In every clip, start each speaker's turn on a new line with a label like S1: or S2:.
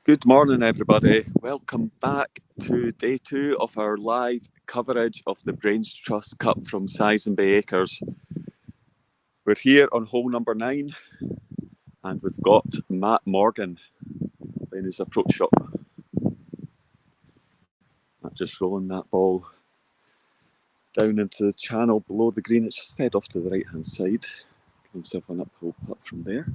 S1: Good morning, everybody. Welcome back to day two of our live coverage of the Brainstrust Cup from Sizen Bay Acres. We're here on hole number 9, and we've got Matt Morgan playing his approach shot. Matt just rolling that ball down into the channel below the green. It's just fed off to the right-hand side. Give himself an uphill putt from there.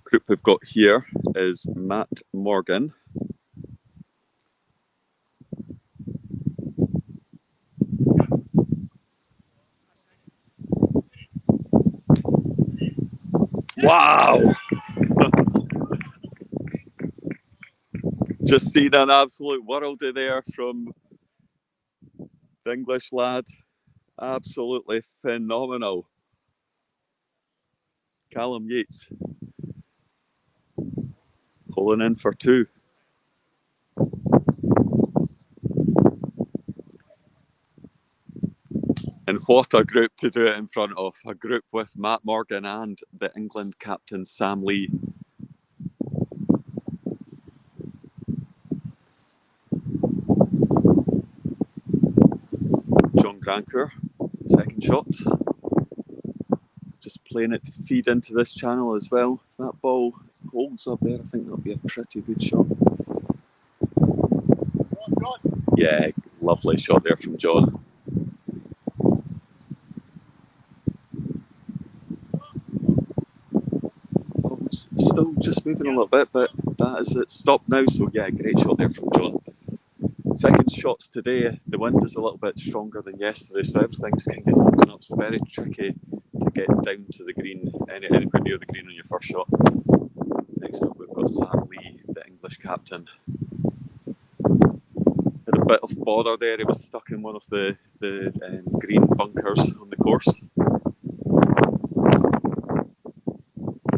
S1: Group we've got here is Matt Morgan. Wow! Just seen an absolute worldie there from the English lad. Absolutely phenomenal. Callum Yates pulling in for 2. And what a group to do it in front of. A group with Matt Morgan and the England captain Sam Lee. John Grancourt, second shot. Just playing it to feed into this channel as well. If that ball holds up there, I think that'll be a pretty good shot. Yeah, lovely shot there from John. Oh, it's still just moving a little bit, but that is it. Stopped now, so yeah, great shot there from John. Second shots today, the wind is a little bit stronger than yesterday, so everything's kind of open up. It's very tricky to get down to the green, anywhere near the green on your first shot. Next up, we've got Sam Lee, the English captain. Had a bit of bother there. He was stuck in one of the green bunkers on the course.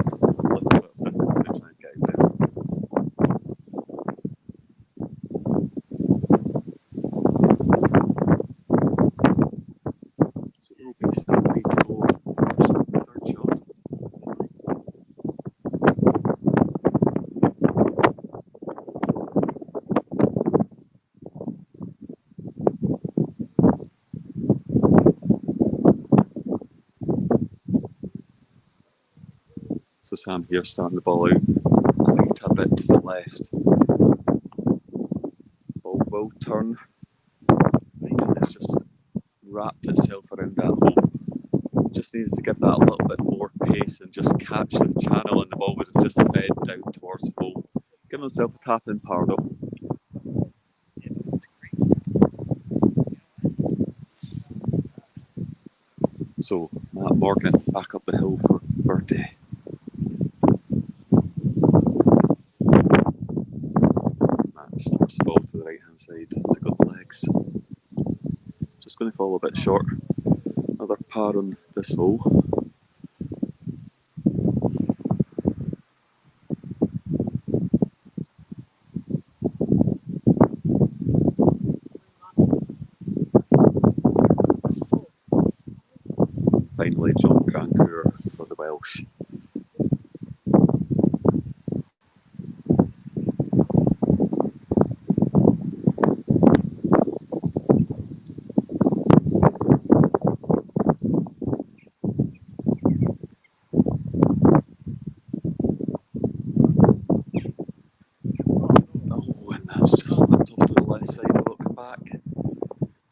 S1: Just a little bit of difficulty trying to get out there. So it will be Sam Lee to go first for the third shot. So Sam here starting the ball out quite a bit to the left. Ball will turn. And it's just wrapped itself around that hole. Just needs to give that a little bit more pace and just catch the channel, and the ball would have just fed down towards the hole. Give himself a tap in par though. So Matt Morgan back up the hill for birdie. Matt starts the ball to the right hand side. It's got legs. Just going to fall a bit short. Another par on this hole. Finally, John Grancourt for the Welsh.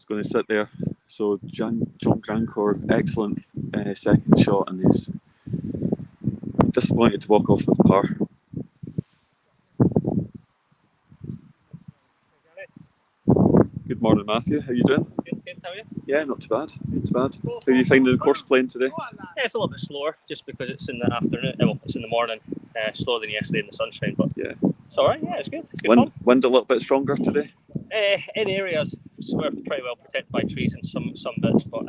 S1: Going to sit there. So John Grancourt, excellent second shot, and he's disappointed to walk off with par. Good morning, Matthew. How are you doing?
S2: Good, how are you?
S1: Yeah, not too bad. Not too bad. How are you finding the course playing today?
S2: Yeah, it's a little bit slower just because it's in the afternoon. Well, it's in the morning, slower than yesterday in the sunshine, but
S1: yeah,
S2: it's all right. Yeah, it's good. It's good fun.
S1: Wind a little bit stronger today?
S2: In areas, so we're pretty well protected by trees in some bits, but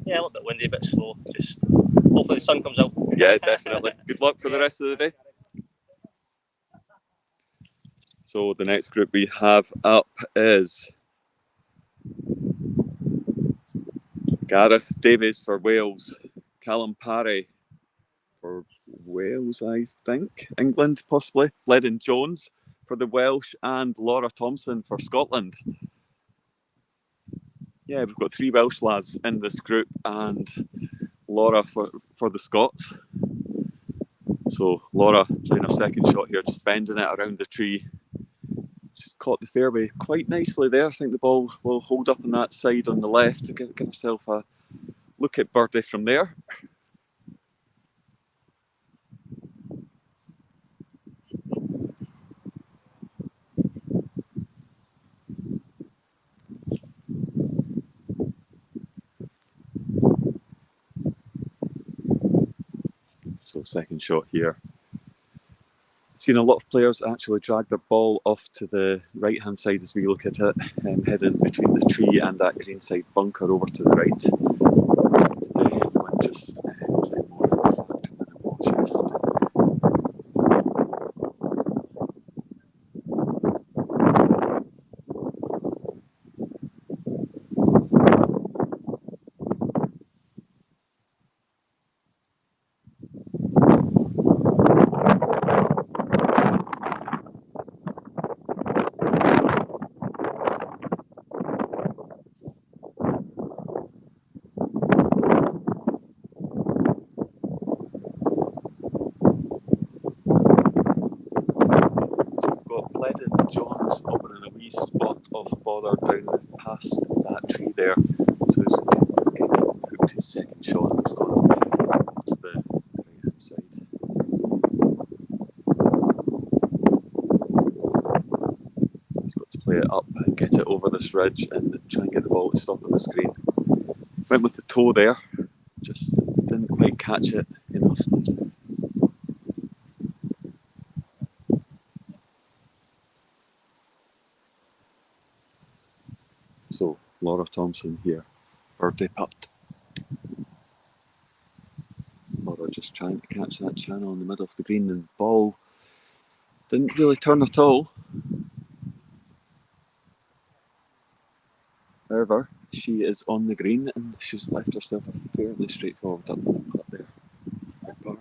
S2: yeah, a little bit windy, a bit slow. Just hopefully the sun comes out.
S1: Yeah, definitely. Good luck for the rest of the day. So the next group we have up is Gareth Davies for Wales, Callum Parry for Wales, I think. England, possibly. Bledon Jones for the Welsh and Laura Thompson for Scotland. Yeah, we've got 3 Welsh lads in this group and Laura for the Scots. So Laura playing her second shot here, just bending it around the tree. Just caught the fairway quite nicely there. I think the ball will hold up on that side on the left to give herself a look at birdie from there. So second shot here. Seen a lot of players actually drag their ball off to the right hand side as we look at it, heading between the tree and that greenside bunker over to the right. Today the wind just playing more of a factor than it was yesterday. Bledon Jones over in a wee spot of bother down past that tree there. So he's hooked his second shot and it's gone off to the right hand side. He's got to play it up and get it over this ridge and try and get the ball to stop on the screen. Went with the toe there, just didn't quite catch it enough. So Laura Thompson here, birdie putt. Laura just trying to catch that channel in the middle of the green and the ball didn't really turn at all. However, she is on the green and she's left herself a fairly straightforward uphill putt there. Par.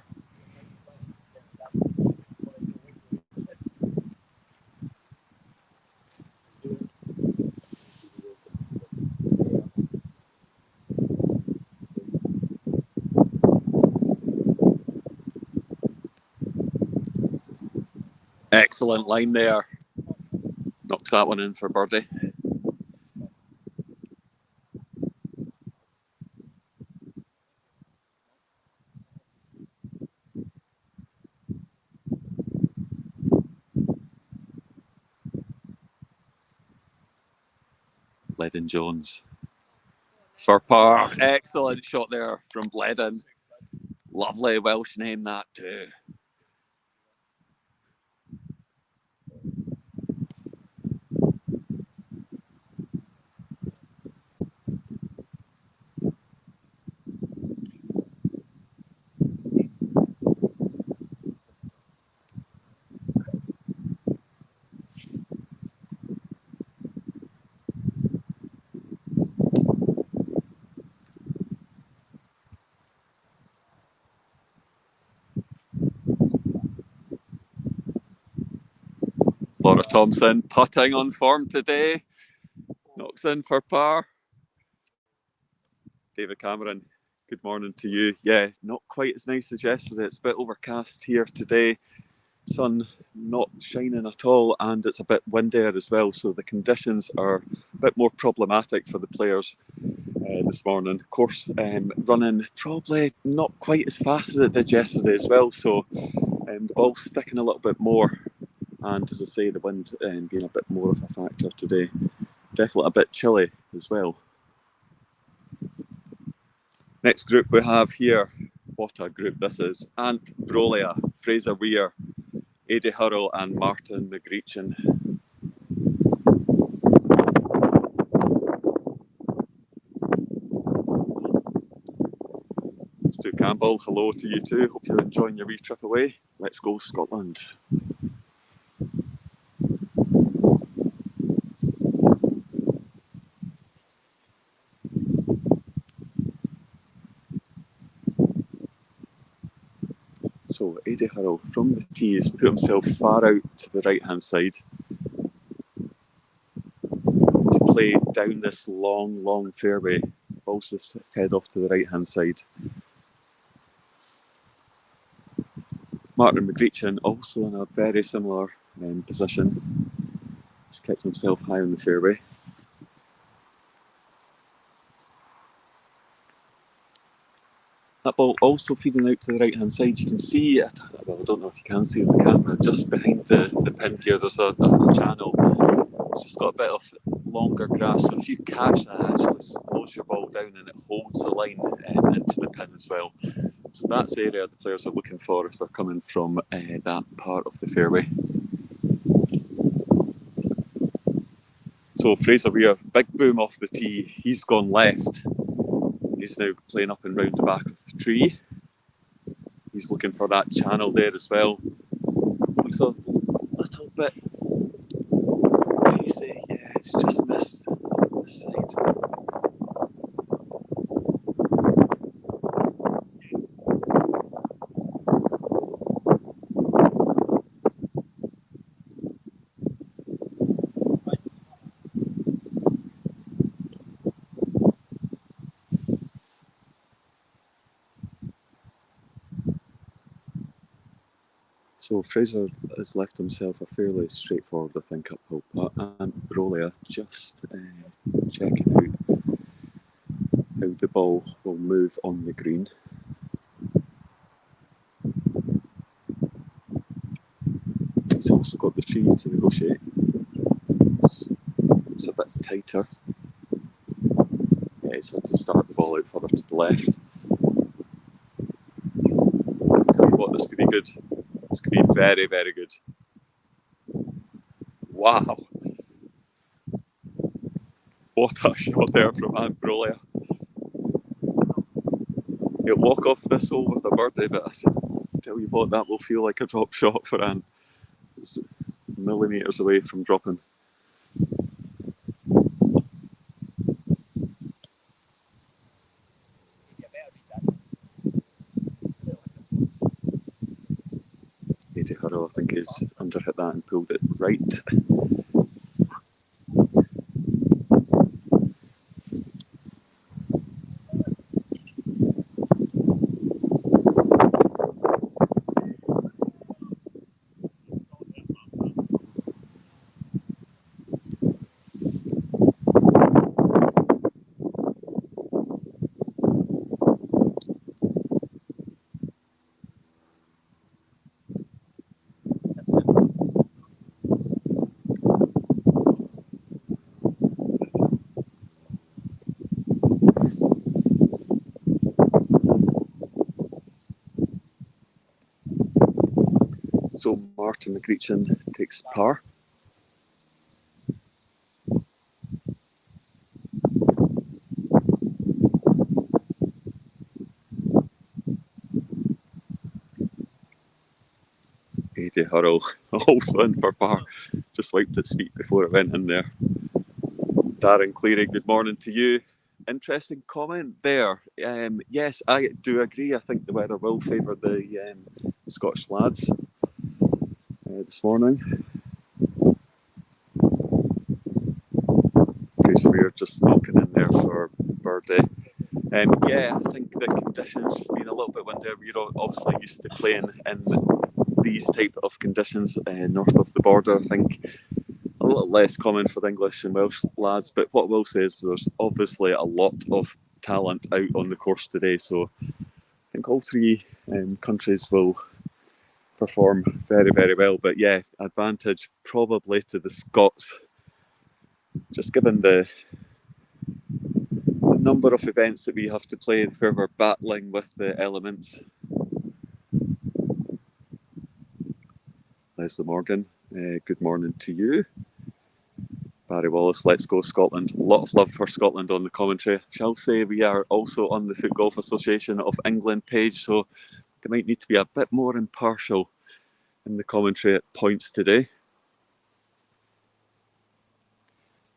S1: Excellent line there. Knocks that one in for birdie. Bledon Jones for par. Excellent shot there from Bledon. Lovely Welsh name that too. Laura Thompson putting on form today. Knocks in for par. David Cameron, good morning to you. Yeah, not quite as nice as yesterday. It's a bit overcast here today. Sun not shining at all and it's a bit windier as well, so the conditions are a bit more problematic for the players this morning. Of course, running probably not quite as fast as it did yesterday as well, so the ball's sticking a little bit more, and as I say, the wind being a bit more of a factor today. Definitely a bit chilly as well. Next group we have here, what a group this is. Ant Brolia, Fraser Weir, Eddie Hurrell and Martin McGreechin. Stu Campbell, hello to you too. Hope you're enjoying your wee trip away. Let's go Scotland. So So Eddie Hurrell from the tee has put himself far out to the right-hand side to play down this long fairway. Ball's just head off to the right-hand side. Martin McGreechin also in a very similar position. He's kept himself high on the fairway. That ball also feeding out to the right-hand side. You can see it, well, I don't know if you can see on the camera, just behind the pin here, there's a channel. It's just got a bit of longer grass, so if you catch that, it actually slows your ball down and it holds the line into the pin as well. So that's the area the players are looking for if they're coming from that part of the fairway. So Fraser Weir, big boom off the tee, he's gone left. He's now playing up and round the back of the tree. He's looking for that channel there as well. Looks a little bit hazy. Yeah, it's just missed this side. So Fraser has left himself a fairly straightforward, I think, uphill putt, and Brolia just checking out how the ball will move on the green. He's also got the tree to negotiate. It's a bit tighter. Yeah, he's had to start the ball out further to the left. Tell you what, this could be good. This could be very, very good. Wow. What a shot there from Ant Brolia. He'll walk off this hole with a birdie, but I tell you what, that will feel like a drop shot for Ant. It's millimetres away from dropping. Eddie Hurrell, I think, has underhit that and pulled it right. So Martin McGreechin takes par. Eddie Hurrell also in for par. Just wiped its feet before it went in there. Darren Cleary, good morning to you. Interesting comment there. Yes, I do agree. I think the weather will favour the Scottish lads this morning. Fraser Weir just knocking in there for birdie. Yeah, I think the conditions just being a little bit windy. We're obviously used to playing in these type of conditions north of the border. I think a little less common for the English and Welsh lads, but what I will say is there's obviously a lot of talent out on the course today, so I think all three countries will perform very, very well. But yeah, advantage probably to the Scots, just given the number of events that we have to play where we're battling with the elements. Leslie Morgan, good morning to you. Barry Wallace, let's go Scotland. A lot of love for Scotland on the commentary. Shall say we are also on the Foot Golf Association of England page, so they might need to be a bit more impartial in the commentary at points today.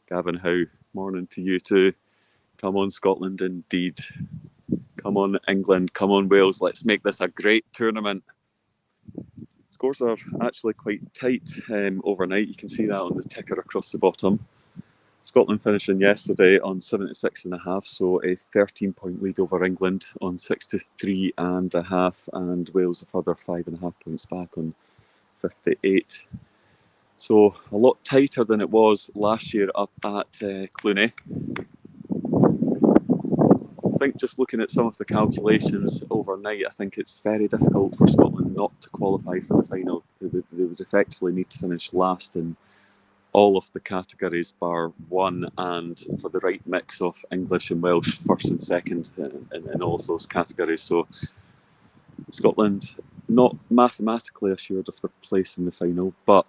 S1: Gavin Howe, morning to you too. Come on Scotland indeed. Come on England, come on Wales. Let's make this a great tournament. Scores are actually quite tight overnight. You can see that on the ticker across the bottom. Scotland finishing yesterday on 76.5, so a 13-point lead over England on 63.5, and Wales a further 5.5 points back on 58. So a lot tighter than it was last year up at Cluny. I think just looking at some of the calculations overnight, I think it's very difficult for Scotland not to qualify for the final. They would effectively need to finish last in all of the categories bar one, and for the right mix of English and Welsh first and second in all of those categories. So Scotland not mathematically assured of their place in the final, but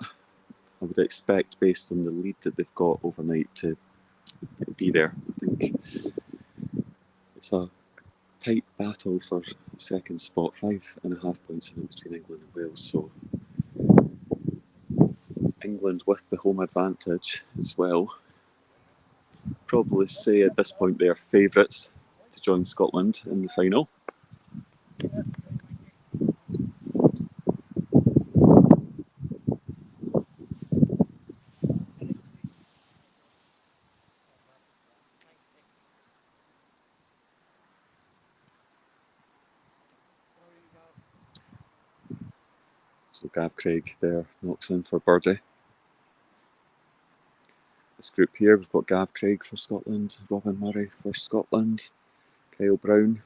S1: I would expect, based on the lead that they've got overnight, to be there. I think it's a tight battle for second spot, 5.5 points in between England and Wales. So England with the home advantage as well. Probably say at this point they are favourites to join Scotland in the final. So Gav Craig there knocks in for birdie. This group here, we've got Gav Craig for Scotland, Robin Murray for Scotland, Kyle Brown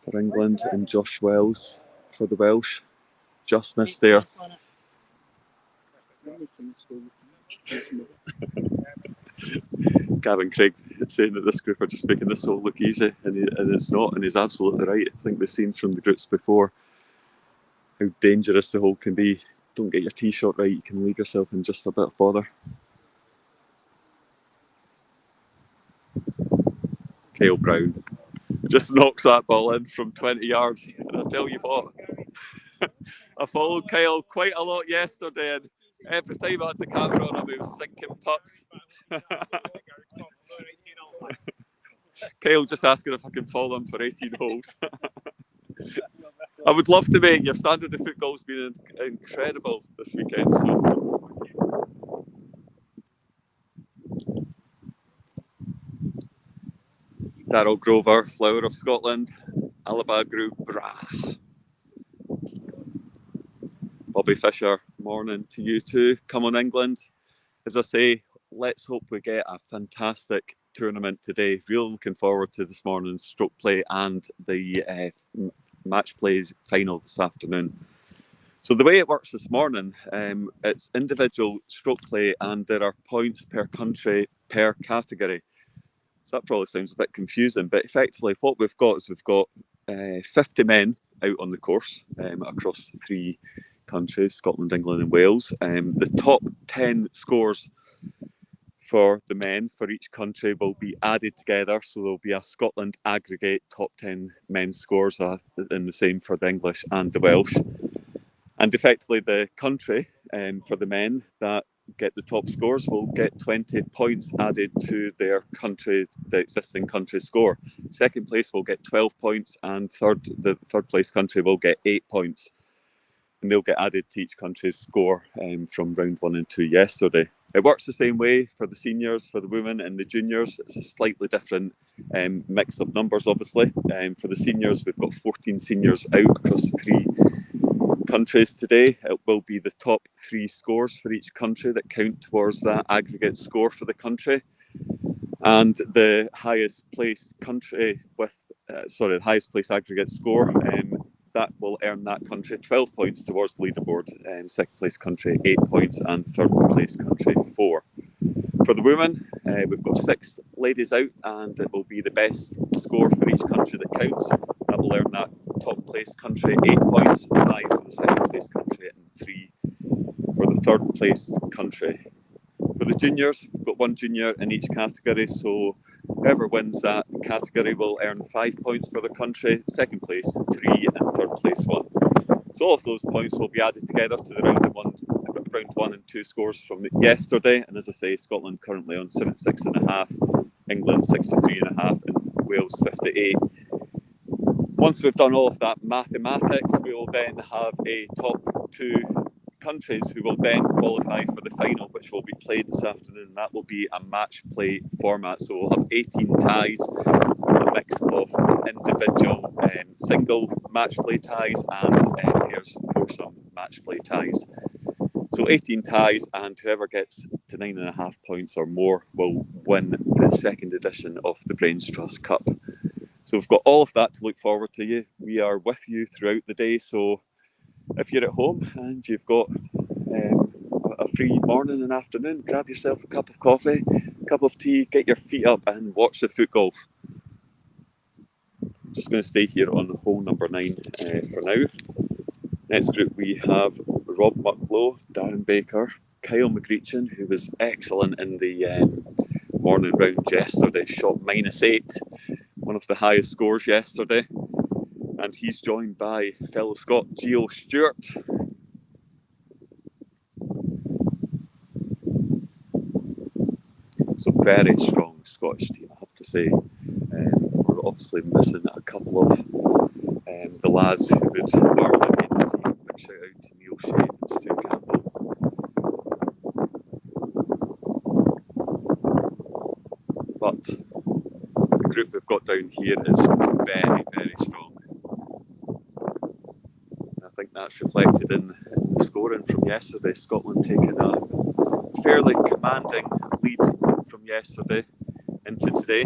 S1: for England, and Josh Wells for the Welsh. Just missed there. Gavin Craig saying that this group are just making this all look easy, and it's not, and he's absolutely right. I think we've seen from the groups before how dangerous the hole can be. Don't get your tee shot right, you can leave yourself in just a bit of bother. Kyle Brown just knocks that ball in from 20 yards, and I'll tell you what, I followed Kyle quite a lot yesterday, and every time I had the camera on him, he was sinking putts. Kyle just asking if I can follow him for 18 holes. I would love to, mate. Your standard of football's been incredible this weekend. So Darryl Grover, Flower of Scotland, Alabagru Bra. Bobby Fisher, morning to you too. Come on, England. As I say, let's hope we get a fantastic tournament today. Really looking forward to this morning's stroke play and the match plays final this afternoon. So the way it works this morning, it's individual stroke play, and there are points per country per category. So that probably sounds a bit confusing, but effectively what we've got is we've got 50 men out on the course across the three countries, Scotland, England and Wales. The top 10 scores for the men for each country will be added together, so there'll be a Scotland aggregate top 10 men's scores, and the same for the English and the Welsh. And effectively the country for the men that get the top scores will get 20 points added to their country, the existing country score. Second place will get 12 points, and the third place country will get 8 points. And they'll get added to each country's score from round 1 and 2 yesterday. It works the same way for the seniors, for the women and the juniors. It's a slightly different mix of numbers, obviously. For the seniors, we've got 14 seniors out across the three countries today. It will be the top 3 scores for each country that count towards that aggregate score for the country. And the highest place country with, the highest place aggregate score, that will earn that country 12 points towards the leaderboard. Second place country 8 points, and third place country 4. For the women, we've got 6 ladies out, and it will be the best score for each country that counts. That will earn that top place country 8 points, 5 for the second place country, and 3 for the third place country. For the juniors, we've got 1 junior in each category, so whoever wins that category will earn 5 points for the country, second place 3, and third place 1. So all of those points will be added together to the round 1 and 2 scores from yesterday. And as I say, Scotland currently on 76.5, England 63.5, and Wales 58. Once we've done all of that mathematics, we will then have a top to countries who will then qualify for the final, which will be played this afternoon. That will be a match play format, so we'll have 18 ties, a mix of individual single match play ties and pairs foursome match play ties. So 18 ties, and whoever gets to 9.5 points or more will win the second edition of the Brainstrust Cup. So we've got all of that to look forward to. You. We are with you throughout the day, so if you're at home and you've got a free morning and afternoon, grab yourself a cup of coffee, a cup of tea, get your feet up and watch the foot golf. Just going to stay here on hole number 9 for now. Next group we have Rob Mucklow, Darren Baker, Kyle McGreechin, who was excellent in the morning round yesterday, shot -8, one of the highest scores yesterday. And he's joined by fellow Scot Gio Stewart. So very strong Scottish team, I have to say. We're obviously missing a couple of the lads who would normally be in the team. Big shout out to Neil Shave and Stu Campbell. But the group we've got down here is very, very strong. I think that's reflected in the scoring from yesterday. Scotland taking a fairly commanding lead from yesterday into today.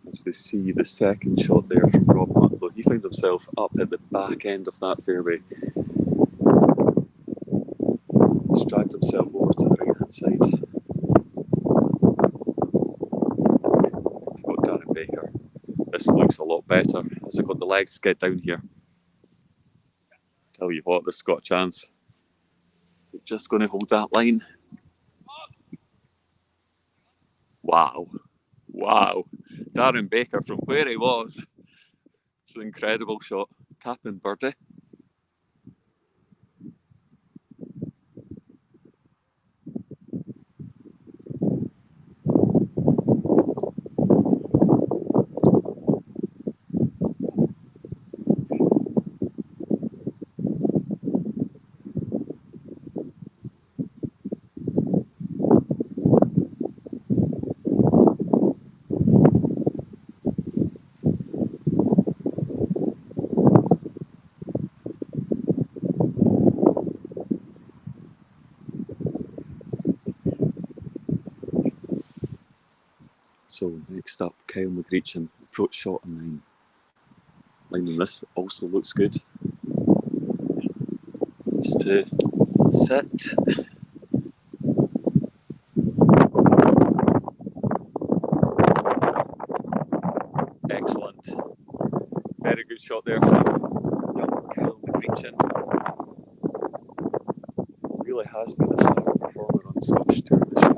S1: As we see the second shot there from Rob Mucklow, he found himself up at the back end of that fairway. He's dragged himself over to the right hand side. I've got Darren Baker. This looks a lot better as I got the legs to get down here. Tell you what, this has got a chance. So just going to hold that line. Wow. Wow. Darren Baker from where he was. It's an incredible shot. Tapping birdie. So next up, Kyle McGreechin, approach shot on 9. Line on this also looks good. Just to sit. Excellent. Very good shot there from young Kyle McGreechin. Really has been a star performer on the Scottish Tour this year.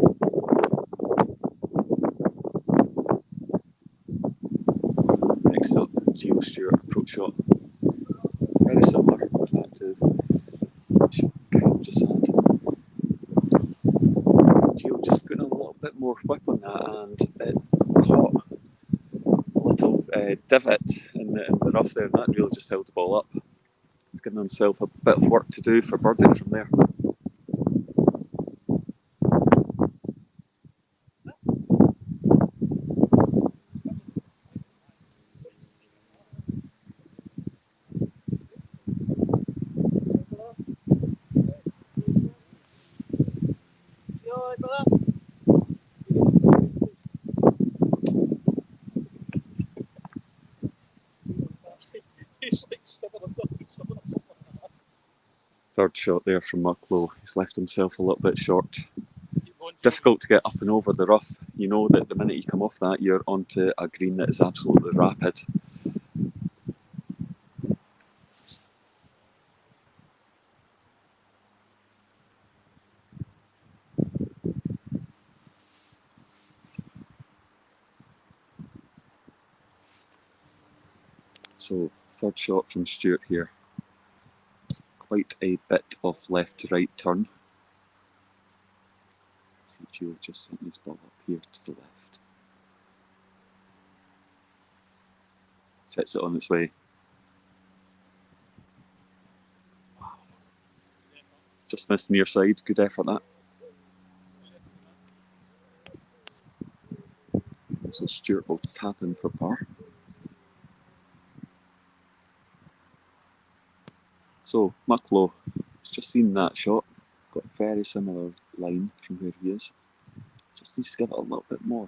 S1: Next up, Gio Stewart, approach shot. Very similar, in fact, to the shot Kyle just had. Gio just putting a little bit more whip on that, and it caught a little divot in the rough there, and that really just held the ball up. He's given himself a bit of work to do for birdie from there. Third shot there from Mucklow. He's left himself a little bit short. Difficult to get up and over the rough. You know that the minute you come off that, you're onto a green that is absolutely rapid. So third shot from Stewart here. Quite a bit of left to right turn. See Gio just setting his ball up here to the left. Sets it on its way. Wow. Just missed near side. Good effort that. So Stuart will tap in for par. So Mucklow has just seen that shot. Got a very similar line from where he is. Just needs to give it a little bit more.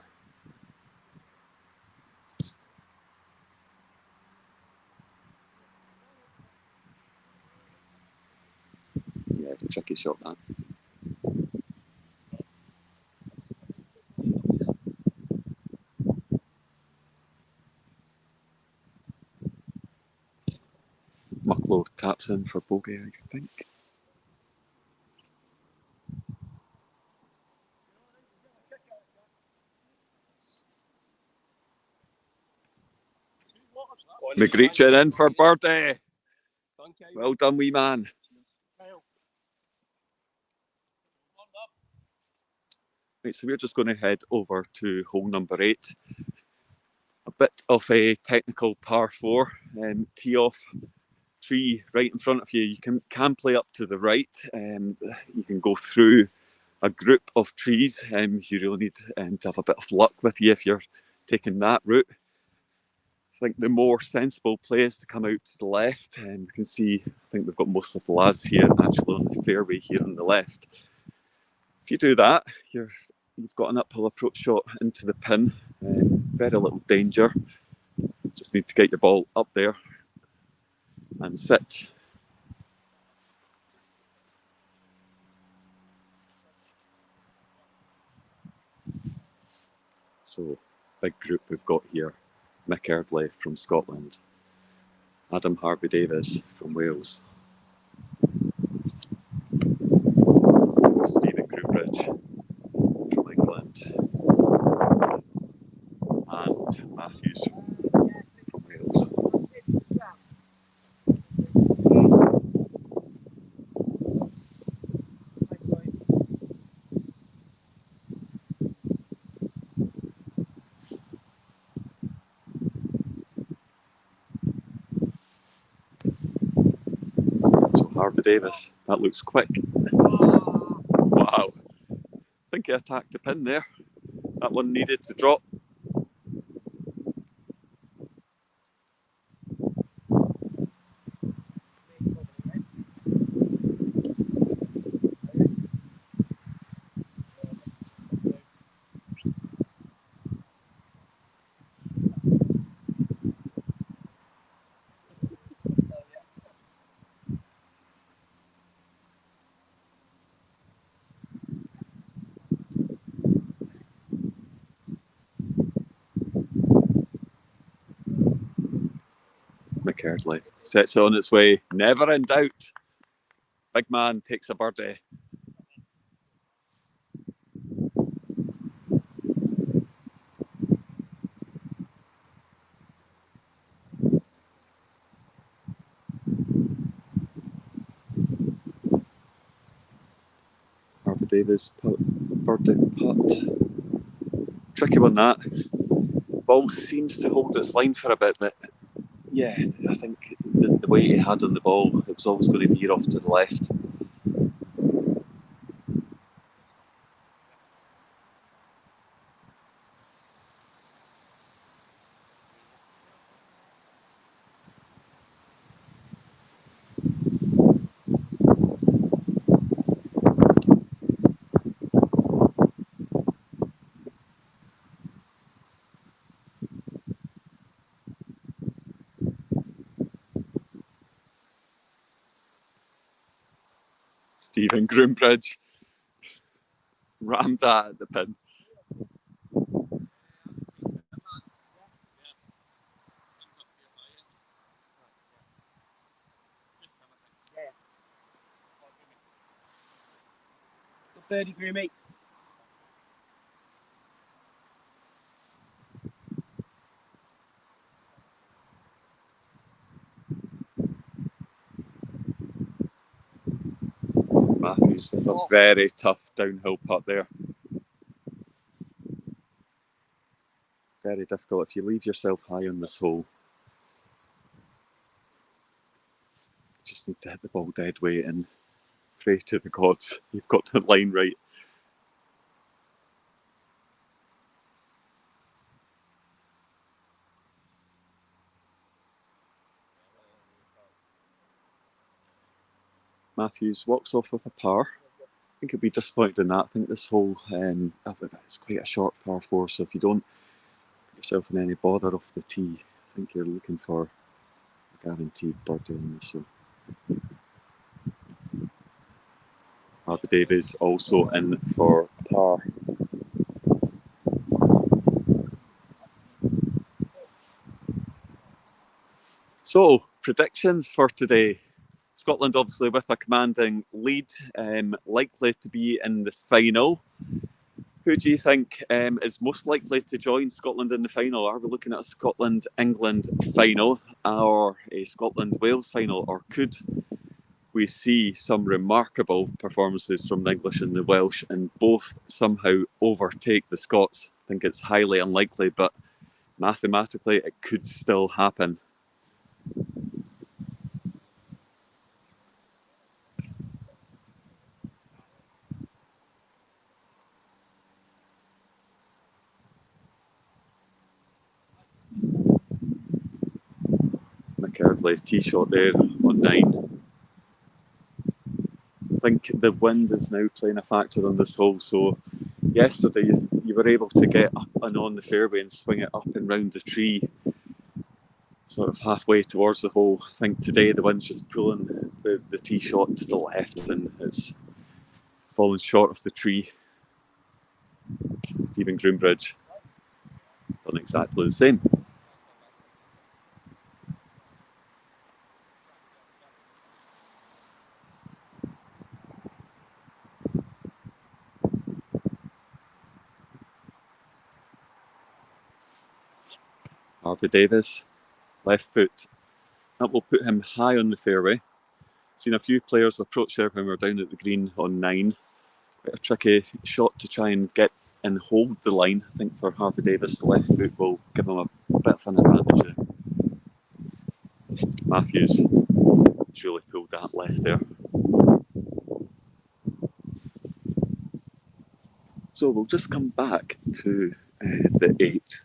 S1: Yeah, tricky shot that. Mucklow taps in for bogey, I think. McGreechin in for birdie. Well done, wee man. Right, so we're just going to head over to hole number 8. A bit of a technical par 4. Tee off, tree right in front of you. You can play up to the right. You can go through a group of trees. You really need to have a bit of luck with you if you're taking that route. I think the more sensible play is to come out to the left. You can see, I think we've got most of the lads here actually on the fairway here on the left. If you do that, you've got an uphill approach shot into the pin. Very little danger. Just need to get your ball up there and sit. So, big group we've got here. Mick Eardley from Scotland. Adam Harvey-Davis from Wales. Stephen Groombridge from England. And Matthews from Wales. So Harvey-Davis, that looks quick. Wow. I think he attacked the pin there. That one needed to drop. Mick Eardley sets it on its way. Never in doubt. Big man takes a birdie. Harvey-Davis birdie putt. Tricky one that. Ball seems to hold its line for a bit, but yeah, I think the way he had on the ball, it was always going to veer off to the left. Stephen Groombridge rammed that at the pin.
S3: Birdie for you, mate.
S1: Matthews with a very tough downhill putt there. Very difficult if you leave yourself high on this hole. just need to hit the ball dead weight and pray to the gods you've got the line right. Matthews walks off with a par. I think he'll be disappointed in that. I think this whole it's quite a short par 4, so if you don't get yourself in any bother off the tee, I think you're looking for a guaranteed birdie in this. So Harvey Davies also in for par. So, predictions for today. Scotland obviously with a commanding lead, likely to be in the final. Who do you think is most likely to join Scotland in the final? Are we looking at a Scotland-England final or a Scotland-Wales final? Or could we see some remarkable performances from the English and the Welsh and both somehow overtake the Scots? I think it's highly unlikely, but mathematically it could still happen. McErdley's tee shot there on 9. I think the wind is now playing a factor on this hole. So yesterday you were able to get up and on the fairway and swing it up and round the tree, sort of halfway towards the hole. I think today the wind's just pulling the tee shot to the left and it's fallen short of the tree. Stephen Groombridge has done exactly the same. Harvey Davies, left foot. That will put him high on the fairway. Seen a few players approach there when we were down at the green on 9. Quite a tricky shot to try and get and hold the line. I think for Harvey Davies, the left foot will give him a bit of an advantage. Matthews surely pulled that left there. So we'll just come back to the 8th.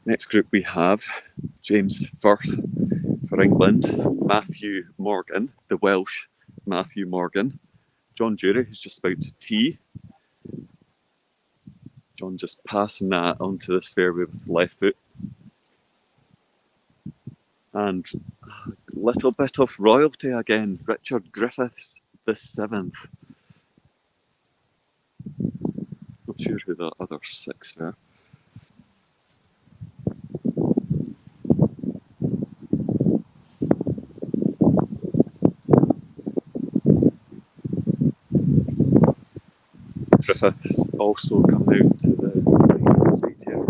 S1: Next group we have James Firth for England, Matthew Morgan, the Welsh Matthew Morgan, John Jury, who's just about to tee. John just passing that onto this fairway with the left foot. And a little bit of royalty again, Richard Griffiths, the 7th. Not sure who the other 6 were. Griffiths also coming out to the right side here.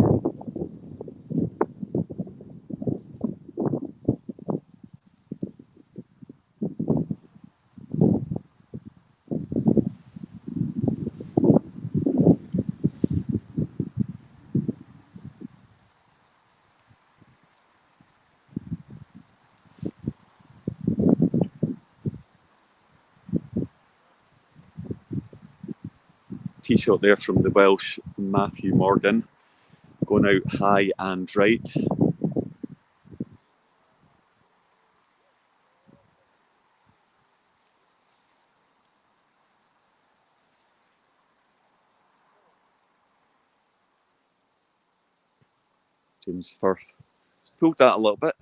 S1: Tee shot there from the Welsh Matthew Morgan, going out high and right. James Firth has pulled that a little bit.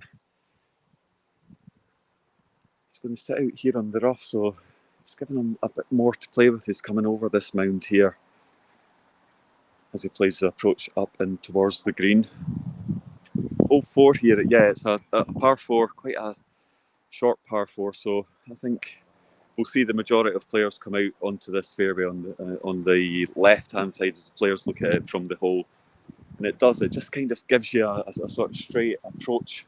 S1: He's going to sit out here on the rough, so it's giving him a bit more to play with. He's coming over this mound here as he plays the approach up and towards the green. Hole 4 here, yeah, it's a par 4, quite a short par 4, so I think we'll see the majority of players come out onto this fairway on the left-hand side as the players look at it from the hole. And it just kind of gives you a sort of straight approach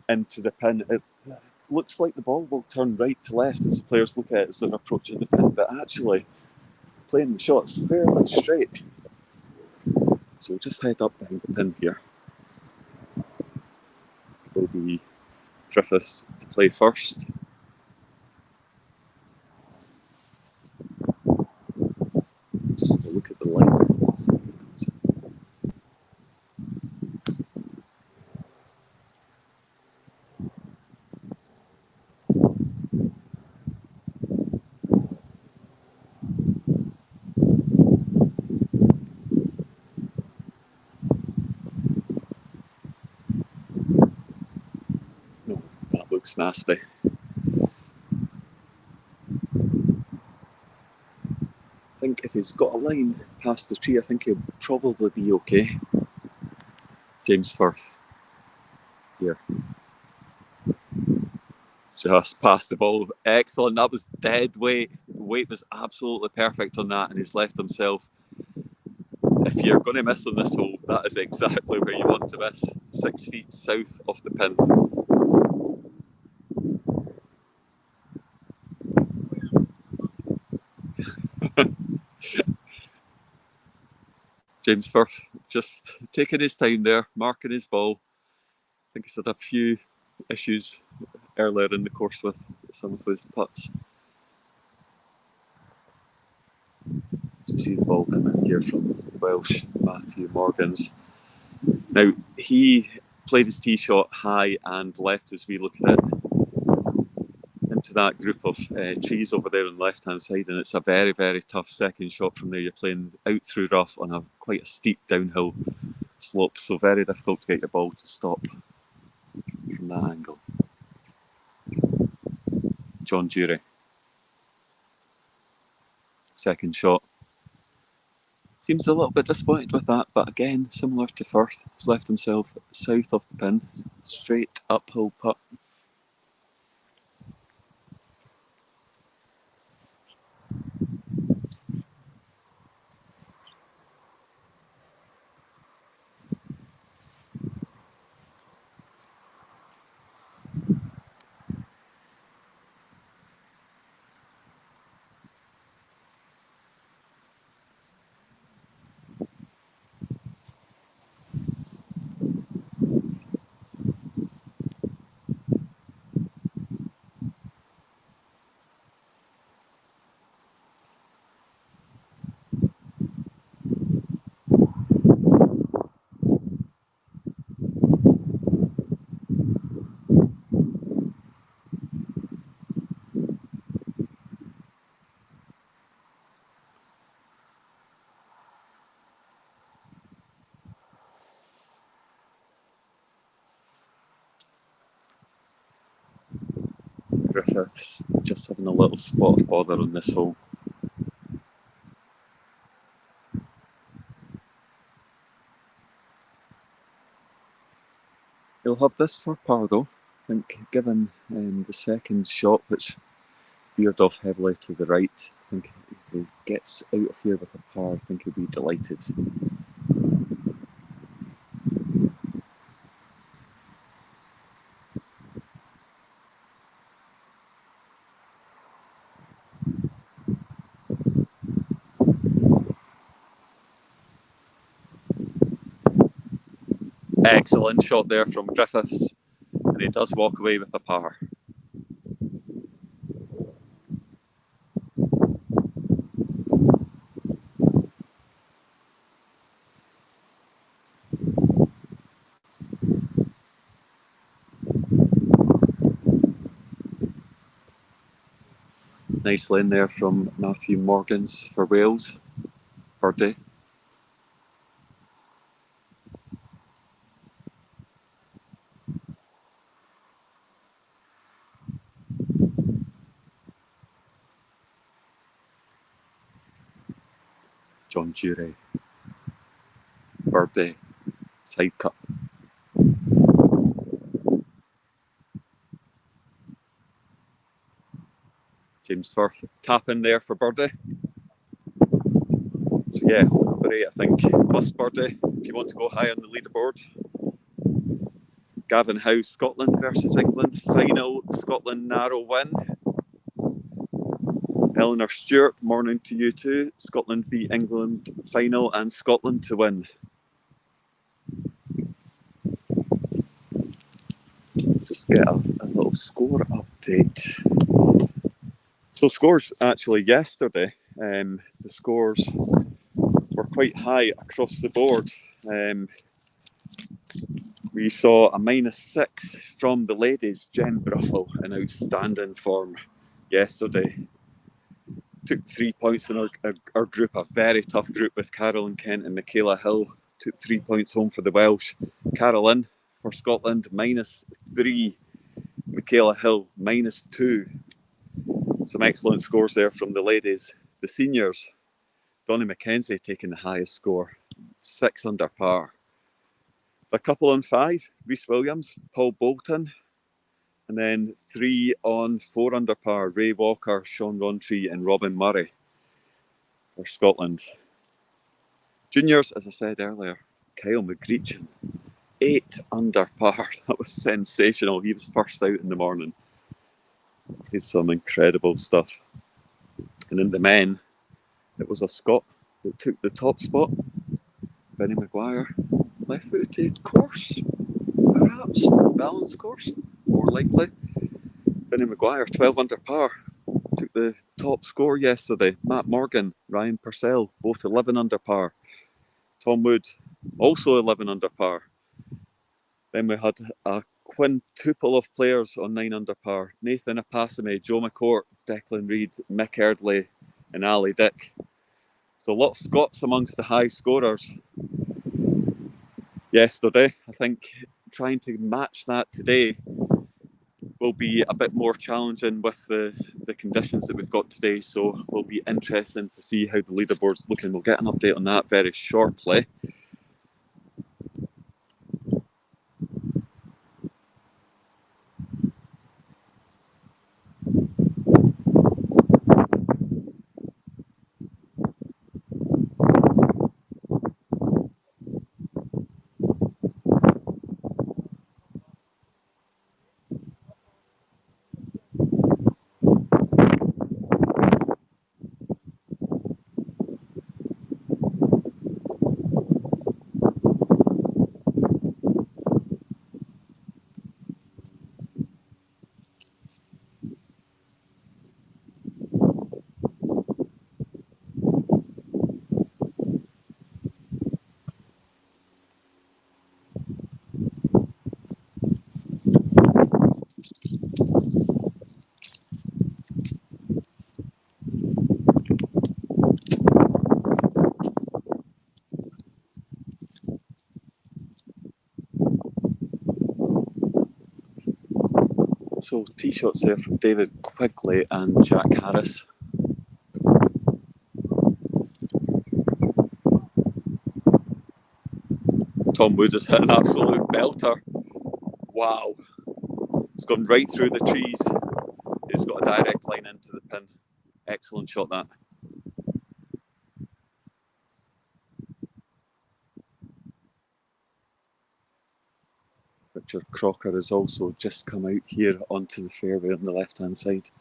S1: into the pin. It looks like the ball will turn right to left as the players look at it as they're approaching the pin, but actually playing the shot's fairly straight. So we'll just head up behind the pin here. It will be Griffiths to play first. looks nasty. I think if he's got a line past the tree, I think he'll probably be okay. James Firth here. Just past the ball. Excellent. That was dead weight. The weight was absolutely perfect on that, and he's left himself. If you're going to miss on this hole, that is exactly where you want to miss. 6 feet south of the pin. James Firth just taking his time there, marking his ball. I think he's had a few issues earlier in the course with some of his putts. So we see the ball coming here from Welsh Matthew Morgans. Now, he played his tee shot high and left as we look at it into that group of trees over there on the left-hand side, and it's a very, very tough second shot from there. You're playing out through rough on a quite a steep downhill slope, so very difficult to get your ball to stop from that angle. John Dury. Second shot. Seems a little bit disappointed with that, but again, similar to Firth, he's left himself south of the pin. Straight uphill putt. Griffiths just having a little spot of bother on this hole. He'll have this for par though. I think given the second shot, which veered off heavily to the right, I think if he gets out of here with a par, I think he'll be delighted. Excellent shot there from Griffiths, and he does walk away with a par. Nice lane there from Matthew Morgans for Wales. Birdie. John Dury. Birdie. Side cut. James Firth tapping there for birdie. So yeah, number 8 I think, plus birdie if you want to go high on the leaderboard. Gavin Howe, Scotland versus England, final Scotland narrow win. Eleanor Stewart, morning to you too. Scotland v England final and Scotland to win. Let's just get a little score update. So scores actually yesterday, the scores were quite high across the board. We saw a -6 from the ladies. Jen Bruffel in outstanding form yesterday. Took 3 points in our group, a very tough group with Carolyn Kent and Michaela Hill. Took 3 points home for the Welsh. Carolyn for Scotland, -3. Michaela Hill, -2. Some excellent scores there from the ladies. The seniors, Donnie McKenzie taking the highest score, 6 under par. A couple on 5, Rhys Williams, Paul Bolton, and then 3 on 4 under par, Ray Walker, Sean Rowntree and Robin Murray for Scotland. Juniors, as I said earlier, Kyle McGreechin, 8 under par. That was sensational. He was first out in the morning. He's some incredible stuff. And in the men, it was a Scot that took the top spot. Benny Maguire, left-footed course, perhaps, balance course, more likely. Benny Maguire, 12 under par, took the top score yesterday. Matt Morgan, Ryan Purcell, both 11 under par. Tom Wood, also 11 under par. Then we had a quintuple of players on 9 under par. Nathan Apasame, Joe McCourt, Declan Reid, Mick Erdley and Ali Dick. So a lot of Scots amongst the high scorers yesterday. I think trying to match that today will be a bit more challenging with the conditions that we've got today. So it will be interesting to see how the leaderboard's looking. We'll get an update on that very shortly. So tee shots there from David Quigley and Jack Harris. Tom Wood has hit an absolute belter. Wow. It's gone right through the trees. It's got a direct line into the pin. Excellent shot, that. Richard Crocker has also just come out here onto the fairway on the left-hand side.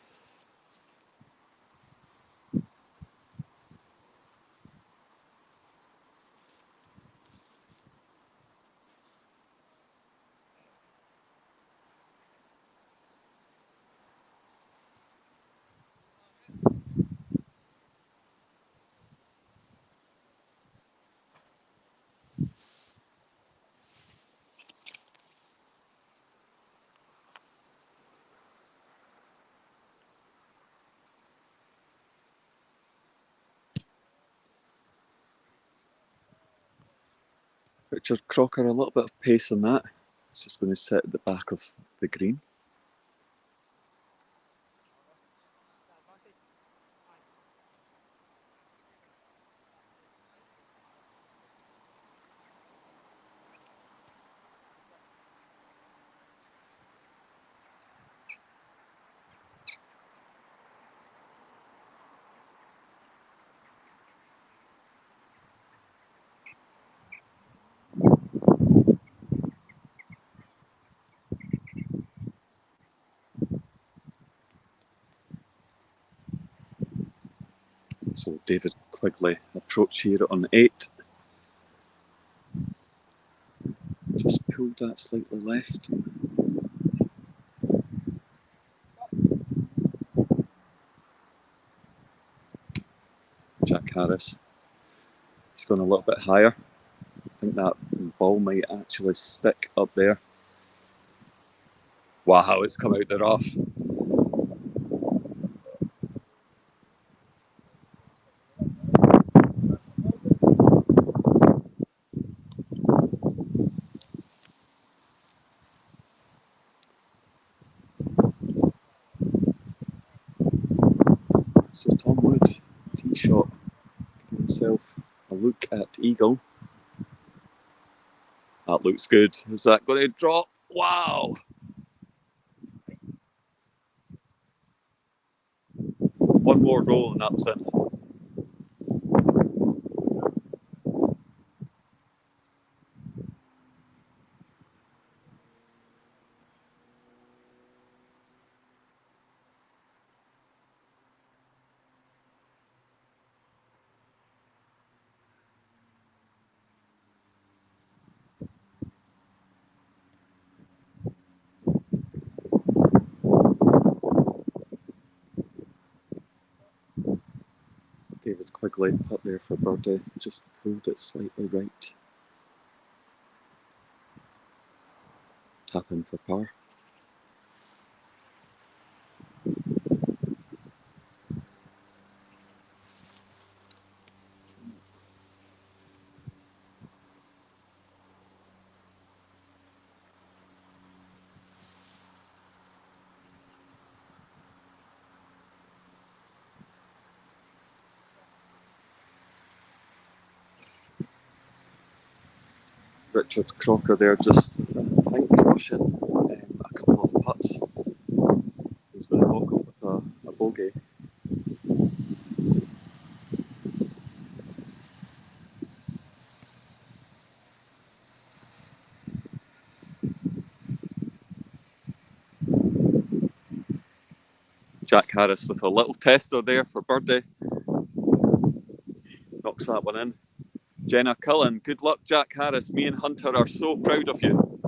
S1: Richard Crocker, a little bit of pace on that. It's just going to sit at the back of the green. So David Quigley approach here on 8. Just pulled that slightly left. Jack Harris. He's gone a little bit higher. I think that ball might actually stick up there. Wow, it's come out the rough. look at Eagle. That looks good. Is that going to drop? Wow! One more roll and that's it. David Quigley up there for birdie, just pulled it slightly right. Tap in for par. Richard Crocker there just, I think, crushing a couple of putts. He's going to walk up with a bogey. Jack Harris with a little tester there for birdie. Knocks that one in. Jenna Cullen, good luck, Jack Harris. Me and Hunter are so proud of you.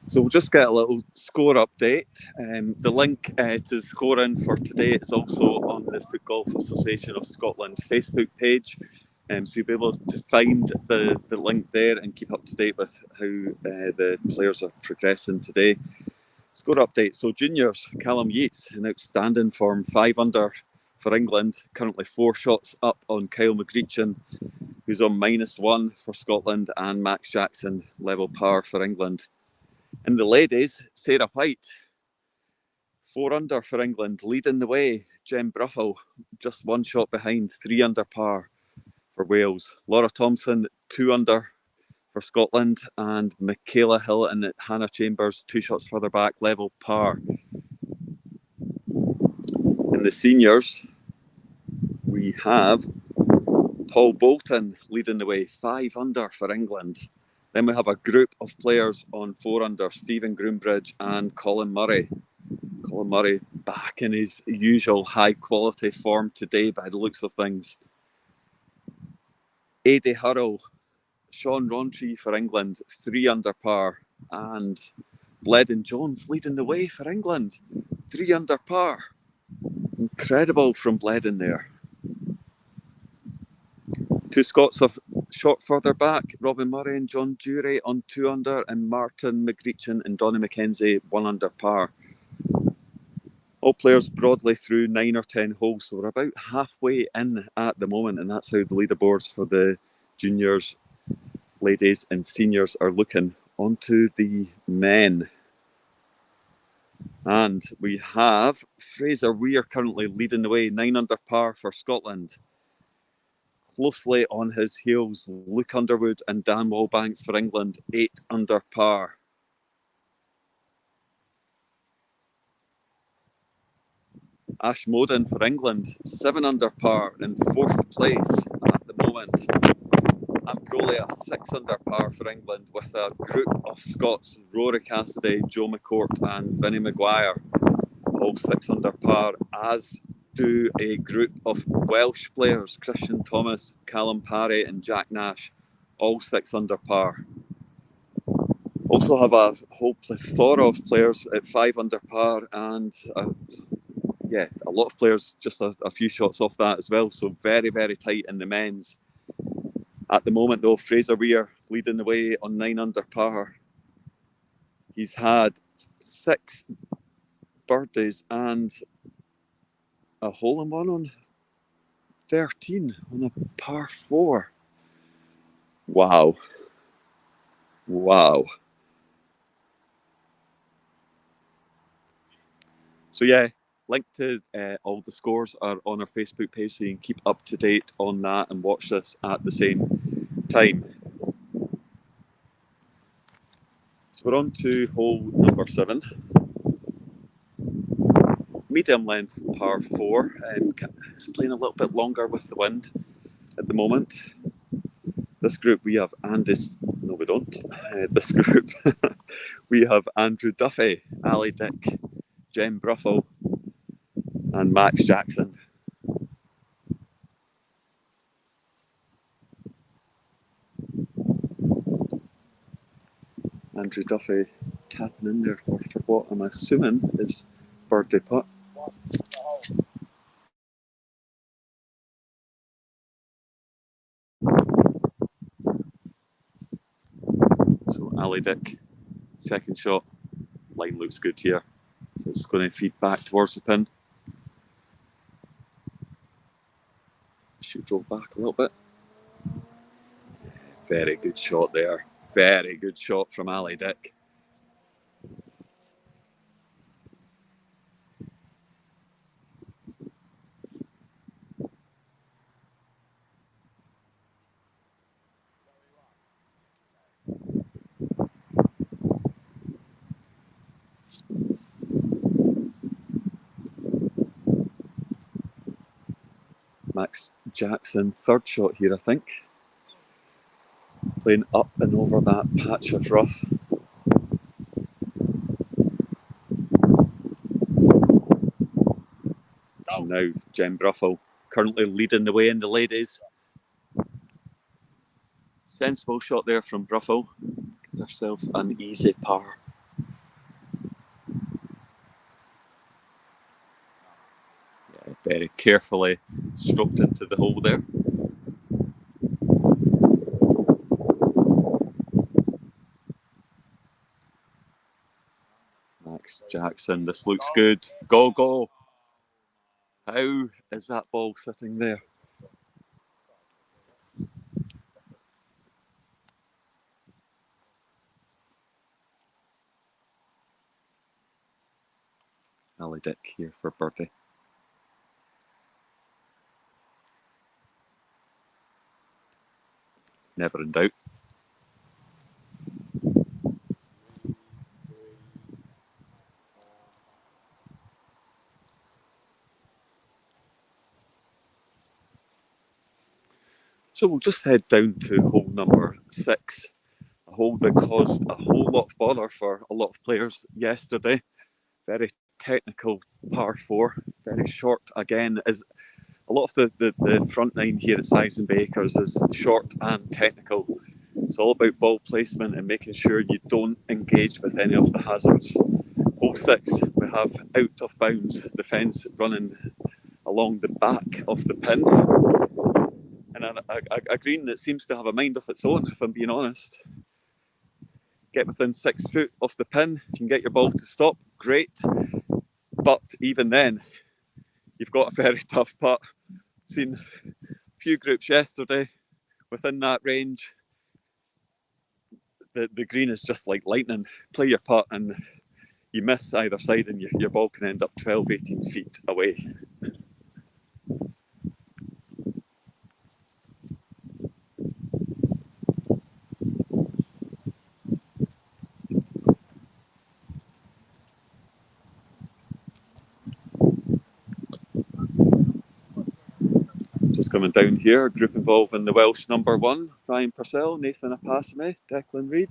S1: So we'll just get a little score update. The link to scoring for today is also on the Foot Golf Association of Scotland Facebook page. So you'll be able to find the link there and keep up to date with how the players are progressing today. Score update. So juniors, Callum Yates in outstanding form, 5 under for England, currently 4 shots up on Kyle McGreechin, who's on -1 for Scotland, and Max Jackson level par for England. In the ladies, Sarah White, 4 under for England, leading the way. Jem Bruffel, just 1 shot behind, 3 under par for Wales. Laura Thompson, 2 under for Scotland, and Michaela Hill and Hannah Chambers, 2 shots further back, level par. In the seniors, we have Paul Bolton leading the way, 5 under for England. Then we have a group of players on 4 under, Stephen Groombridge and Colin Murray. Colin Murray back in his usual high quality form today by the looks of things. Eddie Hurrell, Sean Rowntree for England, 3 under par, and Bledon Jones leading the way for England, 3 under par. Incredible from Bledon there. 2 Scots have shot further back, Robin Murray and John Dury on 2 under, and Martin McGreechin and Donny McKenzie 1 under par. All players broadly through 9 or 10 holes, so we're about halfway in at the moment, and that's how the leaderboards for the juniors, ladies and seniors are looking. On to the men. And we have Fraser Weir currently leading the way, 9 under par for Scotland. Closely on his heels, Luke Underwood and Dan Wallbanks for England, 8 under par. Ash Moden for England, 7 under par in 4th place at the moment. Ambrosio, 6 under par for England with a group of Scots, Rory Cassidy, Joe McCourt and Vinnie Maguire, all 6 under par, as do a group of Welsh players, Christian Thomas, Callum Parry and Jack Nash, all 6 under par. Also have a whole plethora of players at 5 under par, and a lot of players just a few shots off that as well, so very, very tight in the men's. At the moment though, Fraser Weir leading the way on 9 under par. He's had 6 birdies and a hole-in-one on 13 on a par 4. Wow. So yeah, link to all the scores are on our Facebook page, so you can keep up to date on that and watch this at the same time. So we're on to hole number 7. Medium length par 4, and it's playing a little bit longer with the wind at the moment. This group we have no we don't. This group we have Andrew Duffy, Ali Dick, Jem Bruffel and Max Jackson. Andrew Duffy tapping in there for what I'm assuming is birdie putt. So Ali Dick, second shot, line looks good here. So it's going to feed back towards the pin. Should roll back a little bit. Very good shot there. Very good shot from Ali Dick. Max Jackson, third shot here, I think. Playing up and over that patch of rough. And now Jem Bruffel currently leading the way in the ladies. Sensible shot there from Bruffel. Gives herself an easy par. Yeah, very carefully stroked into the hole there. Max Jackson, this looks good. Go, go. How is that ball sitting there? Ali Dick here for birdie. Never in doubt. So we'll just head down to hole number 6, a hole that caused a whole lot of bother for a lot of players yesterday. Very technical par 4, very short again. As a lot of the front nine here at Sides and Bakers is short and technical. It's all about ball placement and making sure you don't engage with any of the hazards. Hole 6, we have out of bounds, the fence running along the back of the pin. And a green that seems to have a mind of its own, if I'm being honest. Get within 6 foot of the pin, if you can get your ball to stop, great. But even then, you've got a very tough putt. Seen a few groups yesterday within that range. The green is just like lightning. Play your putt and you miss either side and your ball can end up 12, 18 feet away. Just coming down here, a group involving the Welsh number 1, Ryan Purcell, Nathan Apasame, Declan Reid.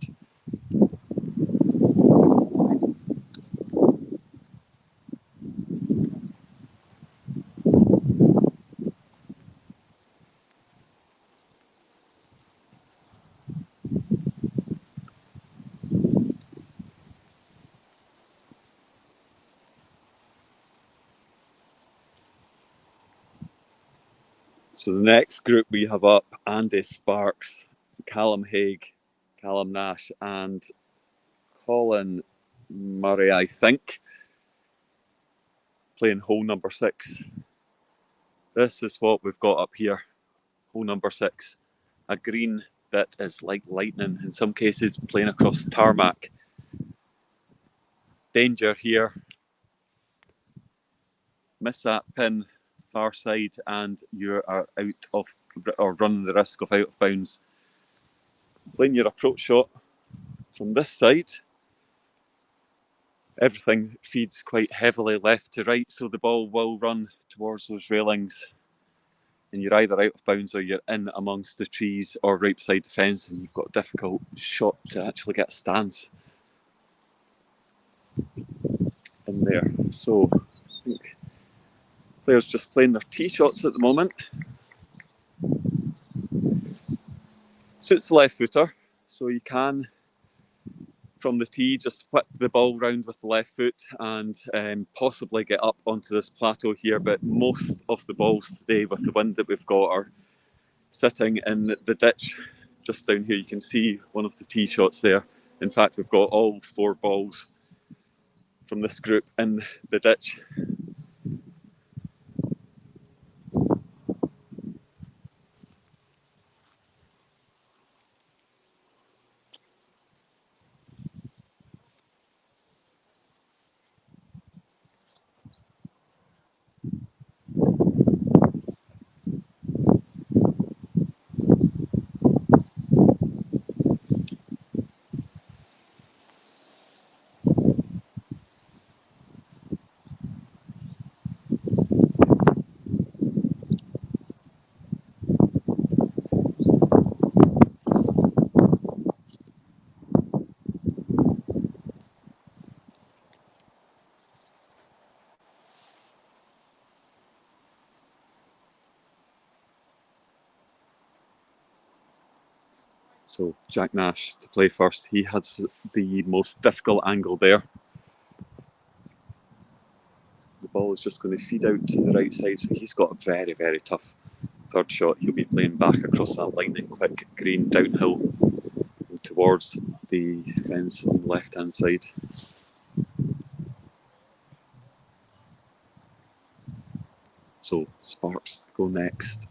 S1: So the next group we have up, Andy Sparks, Callum Haig, Callum Nash and Colin Murray, I think, playing hole number 6. This is what we've got up here, hole number 6. A green that is like lightning, in some cases playing across tarmac. Danger here. Miss that pin far side and you are out of, or running the risk of out of bounds. Playing your approach shot from this side, everything feeds quite heavily left to right, so the ball will run towards those railings and you're either out of bounds or you're in amongst the trees or right beside the fence and you've got a difficult shot to actually get a stance in there. So I think players just playing their tee shots at the moment. Suits the left footer, so you can, from the tee, just whip the ball round with the left foot and possibly get up onto this plateau here. But most of the balls today, with the wind that we've got, are sitting in the ditch just down here. You can see one of the tee shots there. In fact, we've got all 4 balls from this group in the ditch. So Jack Nash to play first. He has the most difficult angle there. The ball is just going to feed out to the right side, so he's got a very, very tough third shot. He'll be playing back across that lightning quick green downhill towards the fence on the left-hand side. So Sparks go next.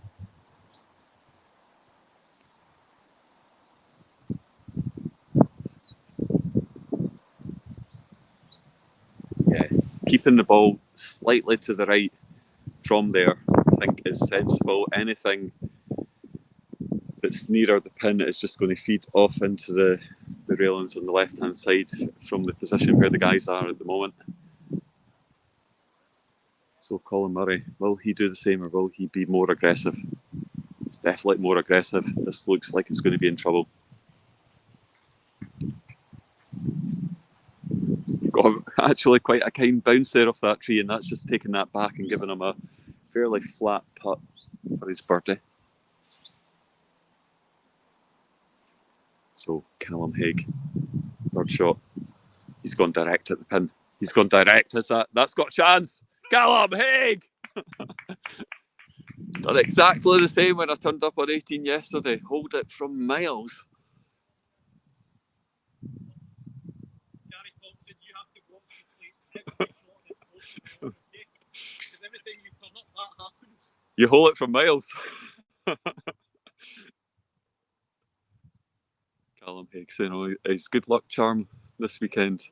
S1: Yeah, keeping the ball slightly to the right from there, I think, is sensible. Anything that's nearer the pin is just going to feed off into the railings on the left-hand side from the position where the guys are at the moment. So Colin Murray, will he do the same or will he be more aggressive? It's definitely more aggressive. This looks like it's going to be in trouble. Got actually quite a kind bounce there off that tree, and that's just taking that back and giving him a fairly flat putt for his birdie. So Callum Haig, bird shot. He's gone direct at the pin. He's gone direct. That's got a chance. Callum Haig! Done exactly the same when I turned up on 18 yesterday. Hold it from miles.
S3: Gary Thompson, you have to watch you play every shot on this boat. Because everything you turn up, that happens.
S1: You hold it from miles. Callum Haig saying his good luck charm this weekend.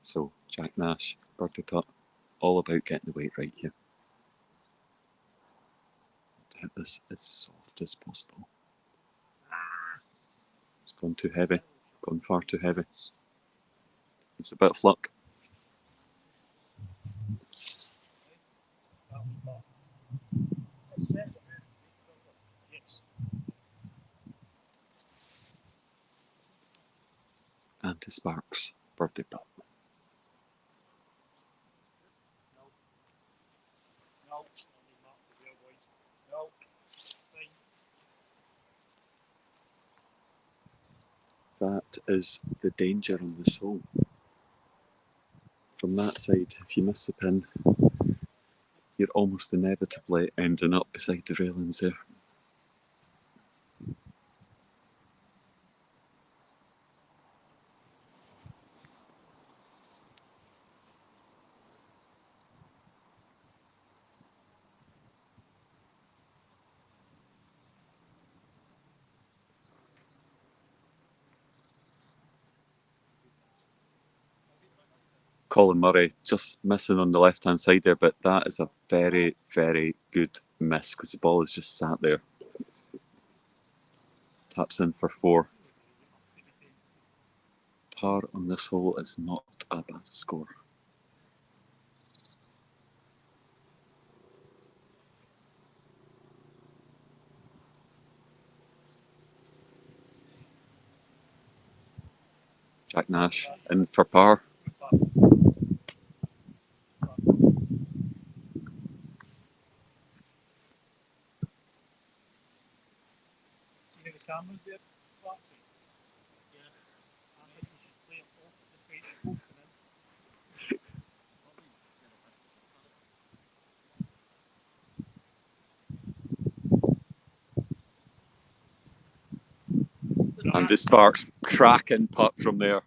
S1: So Jack Nash, birdie putt, all about getting the weight right here. To hit this as soft as possible. It's gone too heavy, gone far too heavy. It's a bit of luck. And to Sparks, birdie putt. That is the danger on this hole. From that side, if you miss the pin, you're almost inevitably ending up beside the railings there. Colin Murray just missing on the left-hand side there, but that is a very, very good miss because the ball is just sat there. Taps in for 4. Par on this hole is not a bad score. Jack Nash in for par.
S3: See the cameras there? Yeah. I think we should play it off the Facebook
S1: And the Sparks cracking putt from there.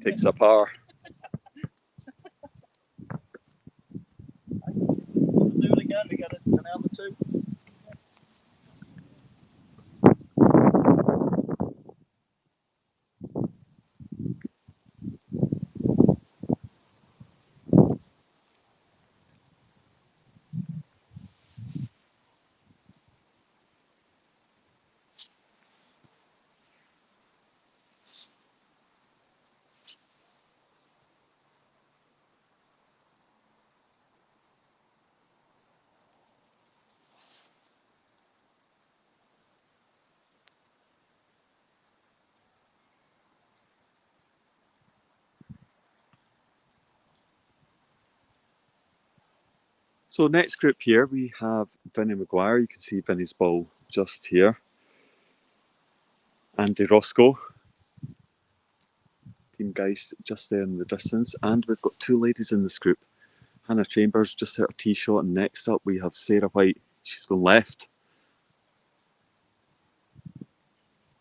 S1: Takes a par.
S2: Do it again. We got an number 2.
S1: So next group here, we have Vinny Maguire. You can see Vinny's ball just here. Andy Roscoe. Team guys just there in the distance. And we've got 2 ladies in this group. Hannah Chambers just hit her tee shot. And next up, we have Sarah White. She's gone left.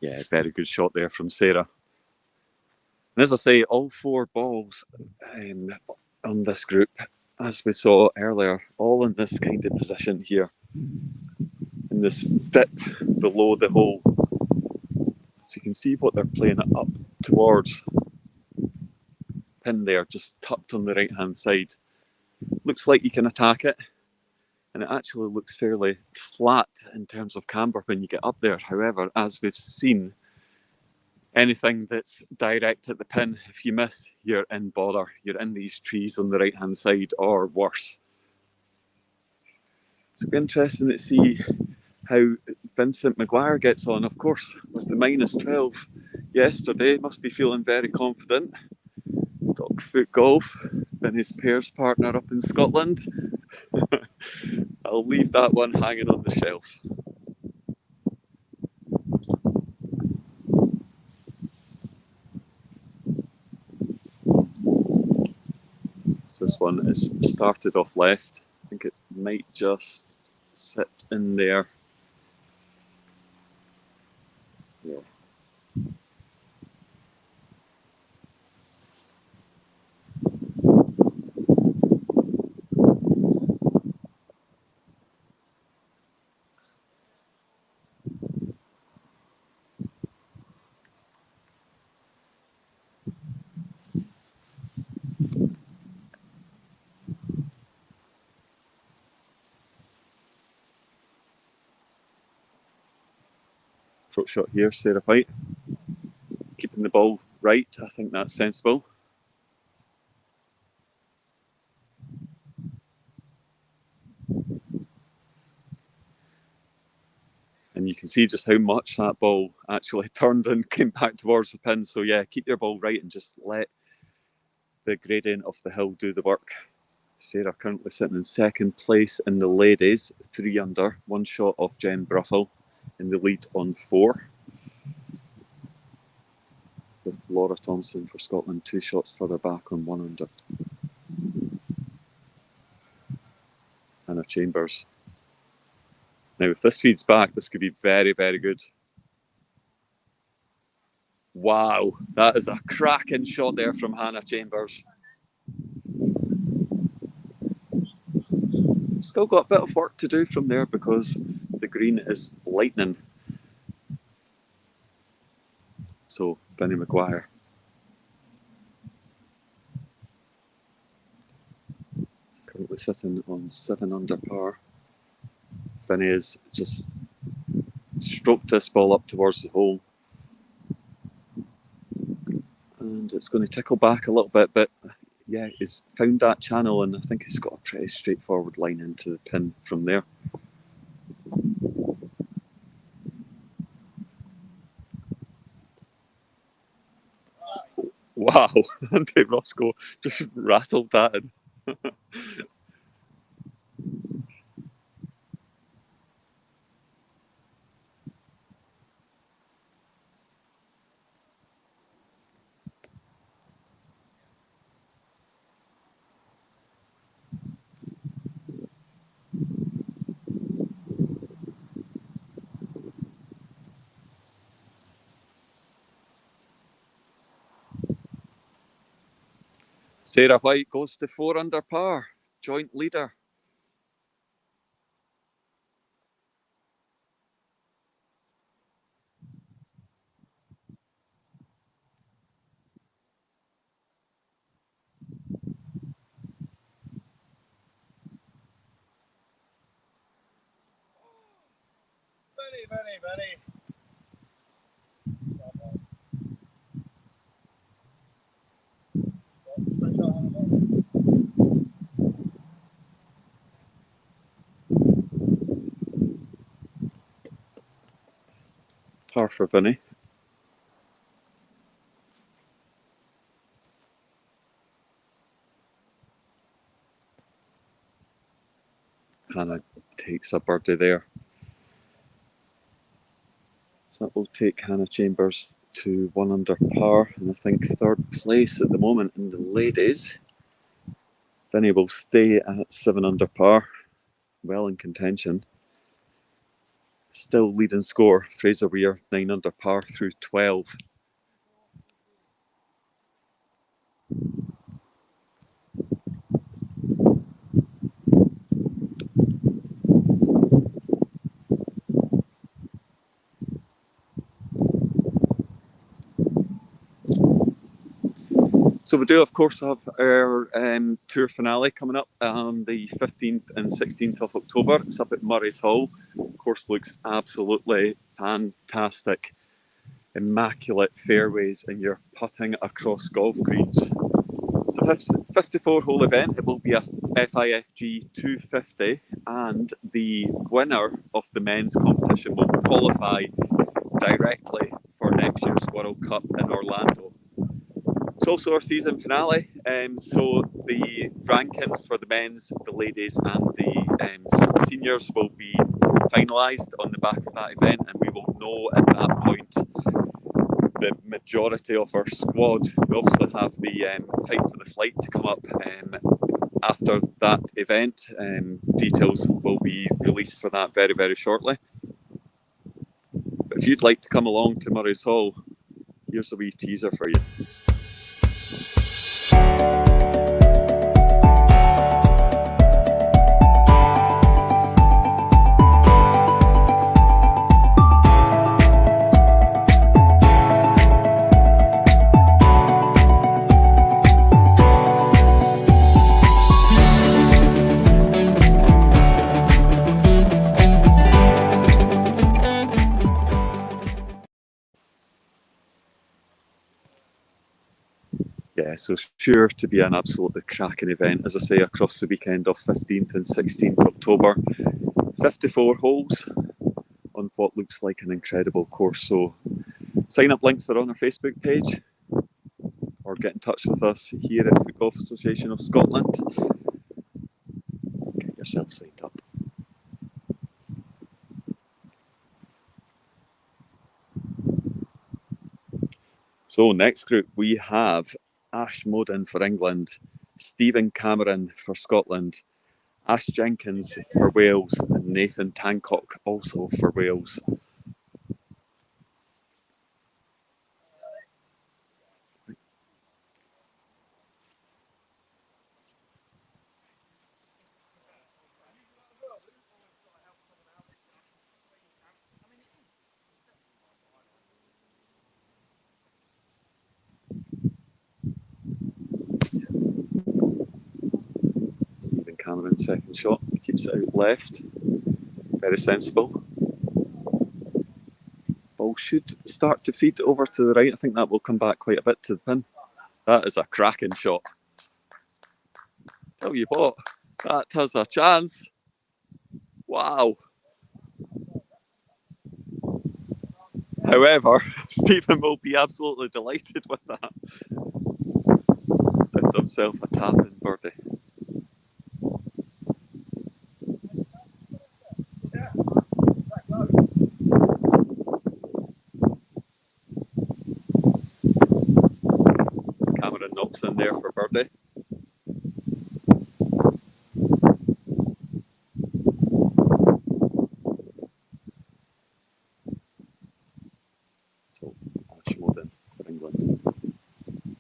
S1: Yeah, very good shot there from Sarah. And as I say, all 4 balls on this group, as we saw earlier, all in this kind of position here, in this dip below the hole. So you can see what they're playing it up towards. Pin there, just tucked on the right hand side. Looks like you can attack it, and it actually looks fairly flat in terms of camber when you get up there. However, as we've seen, anything that's direct at the pin, if you miss, you're in bother. You're in these trees on the right hand side or worse. It'll be interesting to see how Vincent Maguire gets on, of course, with the -12 yesterday. Must be feeling very confident. Dogfoot Golf, been his pairs partner up in Scotland. I'll leave that one hanging on the shelf. So this one is started off left. I think it might just sit in there. Yeah. Approach shot here, Sarah White. Keeping the ball right, I think that's sensible. And you can see just how much that ball actually turned and came back towards the pin. So yeah, keep your ball right and just let the gradient of the hill do the work. Sarah currently sitting in second place in the ladies, 3 under, 1 shot off Jen Bruffel in the lead on 4. With Laura Thompson for Scotland 2 shots further back on 1 under. Hannah Chambers. Now, if this feeds back, this could be very, very good. Wow, that is a cracking shot there from Hannah Chambers. Still got a bit of work to do from there because the green is lightning. So, Vinnie Maguire. Currently sitting on 7 under par. Vinnie has just stroked this ball up towards the hole. And it's going to tickle back a little bit, but yeah, he's found that channel and I think he's got a pretty straightforward line into the pin from there. Wow, Andy Roscoe just rattled that in. Sarah White goes to 4 under par, joint leader.
S3: Very.
S1: Par for Vinnie. Hannah takes a birdie there. So that will take Hannah Chambers to 1 under par, and I think 3rd place at the moment in the ladies. Vinnie will stay at 7 under par, well in contention. Still leading score, Fraser Weir, 9 under par through 12. So we do, of course, have our tour finale coming up on the 15th and 16th of October. It's up at Murray's Hall. Of course, looks absolutely fantastic. Immaculate fairways, and you're putting across golf greens. It's a 54-hole event. It will be a FIFG 250, and the winner of the men's competition will qualify directly for next year's World Cup in Orlando. It's also our season finale, so the rankings for the men's, the ladies, and the seniors will be finalised on the back of that event, and we will know at that point the majority of our squad. We obviously have the fight for the flight to come up after that event. Details will be released for that very, very shortly. But if you'd like to come along to Murray's Hall, here's a wee teaser for you. Yeah, so sure to be an absolutely cracking event, as I say, across the weekend of 15th and 16th October. 54 holes on what looks like an incredible course. So sign-up links are on our Facebook page, or get in touch with us here at the Golf Association of Scotland. Get yourself signed up. So next group we have Ash Modin for England, Stephen Cameron for Scotland, Ash Jenkins for Wales, and Nathan Tancock also for Wales. Stephen Cameron, second shot, keeps it out left. Very sensible. Ball should start to feed over to the right. I think that will come back quite a bit to the pin. That is a cracking shot. Tell you what, that has a chance. Wow. However, Stephen will be absolutely delighted with that. Found himself a tap-in birdie. Cameron knocks in there for birdie. So, Ash Modin for England.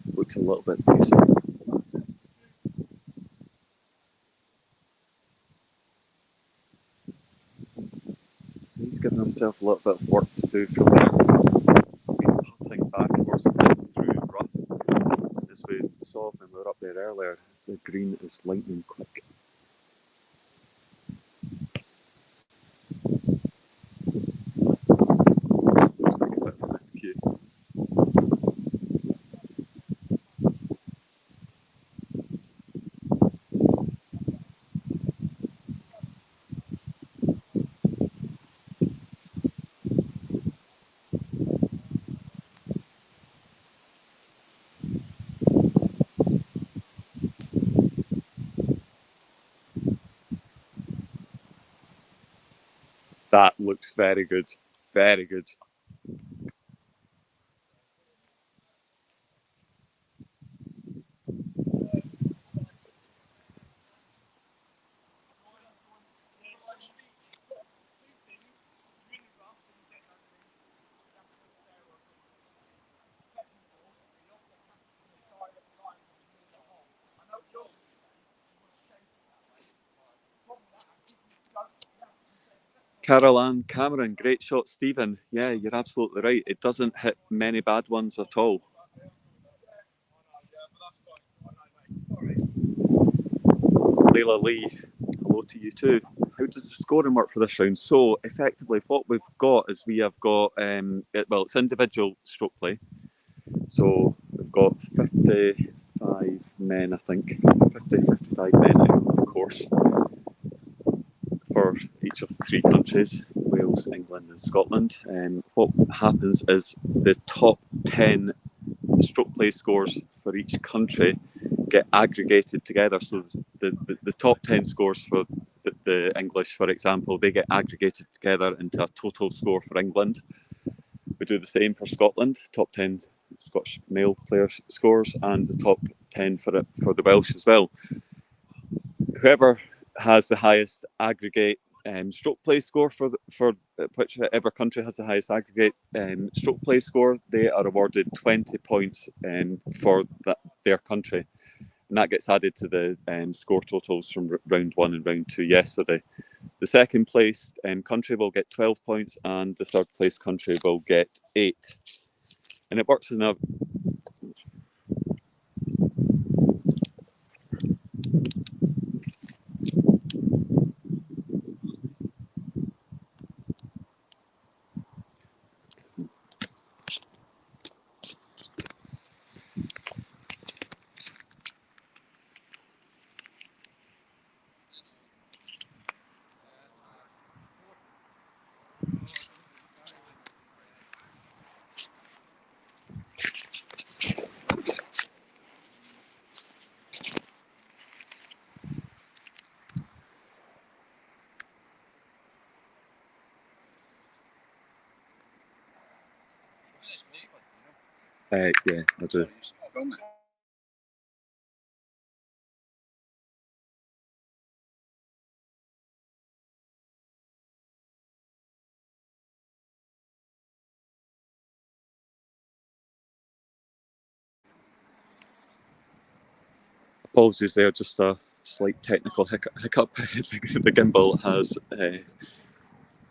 S1: This looks a little bit dicey. So he's given himself a little bit of work to do from there. Been putting back towards the pin through rough. As we saw when we were up there earlier, the green is lightning quick. Looks like a bit of a miscue. That looks very good. Very good. Caroline Cameron, great shot, Stephen. Yeah, you're absolutely right. It doesn't hit many bad ones at all. Layla Lee, hello to you too. How does the scoring work for this round? So effectively, what we've got is we have got it's individual stroke play. So we've got 55 men, I think, 55 men out on the course for each of the three countries, Wales, England and Scotland. What happens is the top 10 stroke play scores for each country get aggregated together. So the top 10 scores for the English, for example, they get aggregated together into a total score for England. We do the same for Scotland, top 10 Scottish male players scores, and the top 10 for the Welsh as well. Whoever has the highest aggregate stroke play score for whichever country has the highest aggregate stroke play score, they are awarded 20 points for their country. And that gets added to the score totals from round 1 and round 2 yesterday. The second place country will get 12 points and the third place country will get 8. And it works in a yeah, I do. Apologies there, just a slight technical hiccup. The gimbal has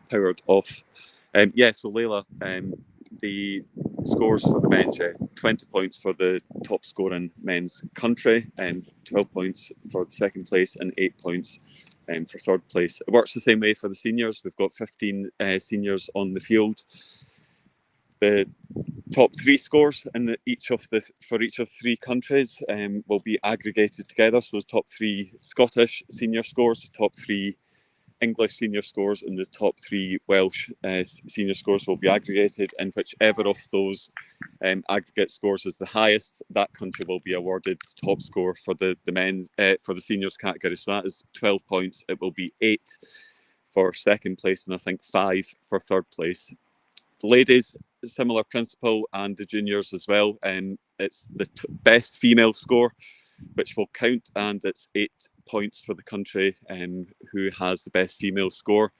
S1: powered off. So Layla, the scores for the men's, 20 points for the top scoring men's country, 12 points for the second place and 8 points for third place. It works the same way for the seniors. We've got 15 seniors on the field. The top 3 scores in for each of 3 countries will be aggregated together. So the top 3 Scottish senior scores, the top 3 English senior scores, and the top 3 Welsh senior scores will be aggregated, and whichever of those aggregate scores is the highest, that country will be awarded top score for the men's for the seniors category. So that is 12 points. It will be 8 for second place, and I think 5 for third place. The ladies, similar principle, and the juniors as well. It's the best female score which will count, and it's 8 points for the country who has the best female score,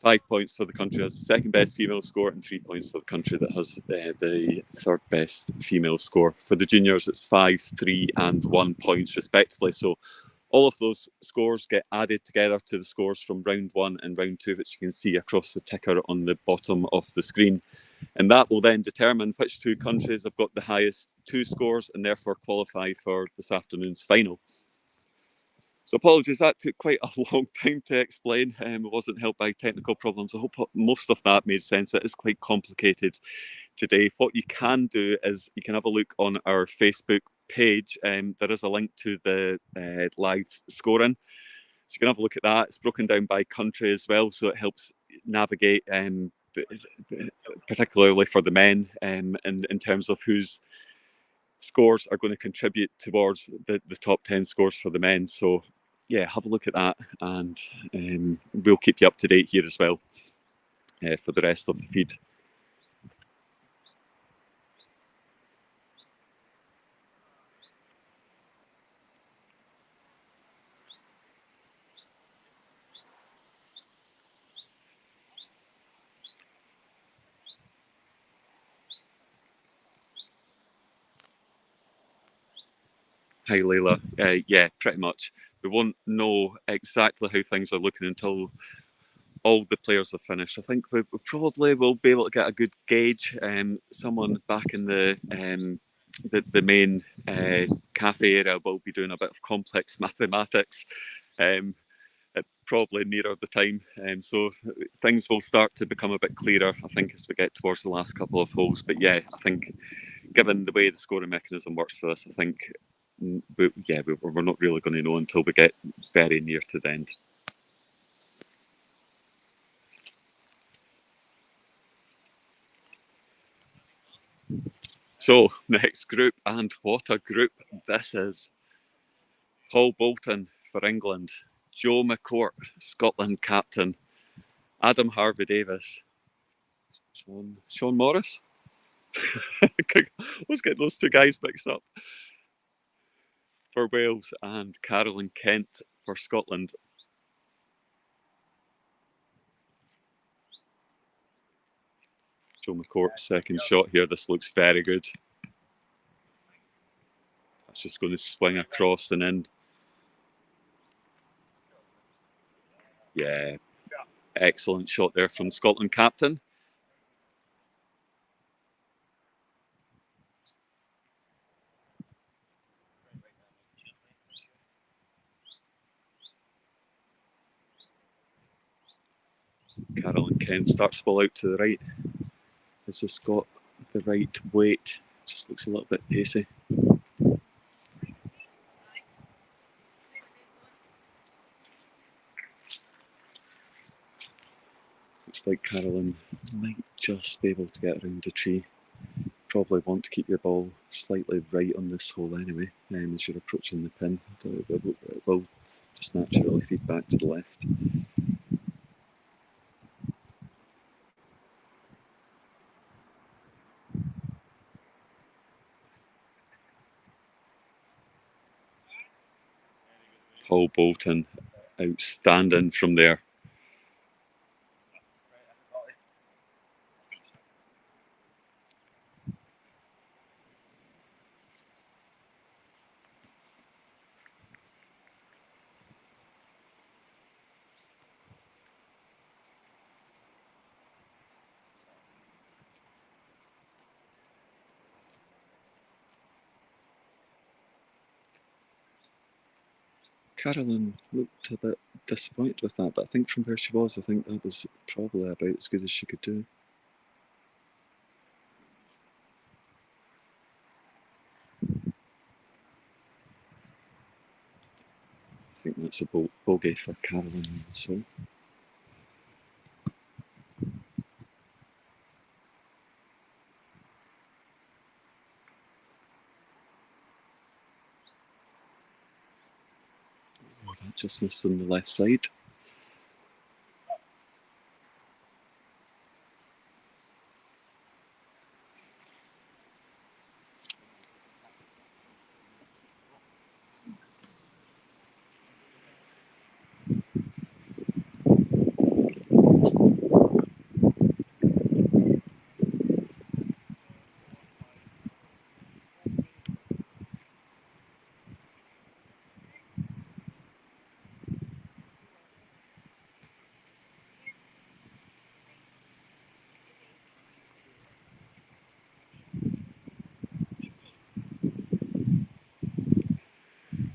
S1: 5 points for the country has the second best female score, and 3 points for the country that has the third best female score. For the juniors, it's 5, 3, and 1 points respectively. So all of those scores get added together to the scores from round 1 and round 2, which you can see across the ticker on the bottom of the screen. And that will then determine which 2 countries have got the highest 2 scores and therefore qualify for this afternoon's final. So apologies, that took quite a long time to explain. It wasn't helped by technical problems. I hope most of that made sense. It is quite complicated today. What you can do is you can have a look on our Facebook page. There is a link to the live scoring. So you can have a look at that. It's broken down by country as well, so it helps navigate, particularly for the men, in terms of whose scores are going to contribute towards the top 10 scores for the men. So yeah, have a look at that, and we'll keep you up to date here as well for the rest of the feed. Hi, Layla. Yeah, pretty much. We won't know exactly how things are looking until all the players have finished. I think we probably will be able to get a good gauge. Someone back in the main cafe area will be doing a bit of complex mathematics. Probably nearer the time, so things will start to become a bit clearer, I think, as we get towards the last couple of holes. But yeah, I think given the way the scoring mechanism works for us, I think we're not really going to know until we get very near to the end. So, next group, and what a group this is. Paul Bolton for England, Joe McCourt, Scotland captain, Adam Harvey-Davis, Sean Morris? I was getting those two guys mixed up. For Wales, and Carolyn Kent for Scotland. Joe McCourt's second shot here. This looks very good. That's just going to swing across and in. Yeah, excellent shot there from the Scotland captain. Carolyn Kent starts ball out to the right. Has this got the right weight? Just looks a little bit pacey. Looks like Carolyn might just be able to get around the tree. Probably want to keep your ball slightly right on this hole anyway, as you're approaching the pin. It will just naturally feed back to the left. Paul Bolton, outstanding from there. Carolyn looked a bit disappointed with that, but I think from where she was, I think that was probably about as good as she could do. I think that's a bogey for Carolyn. So. Oh, that just missed on the left side.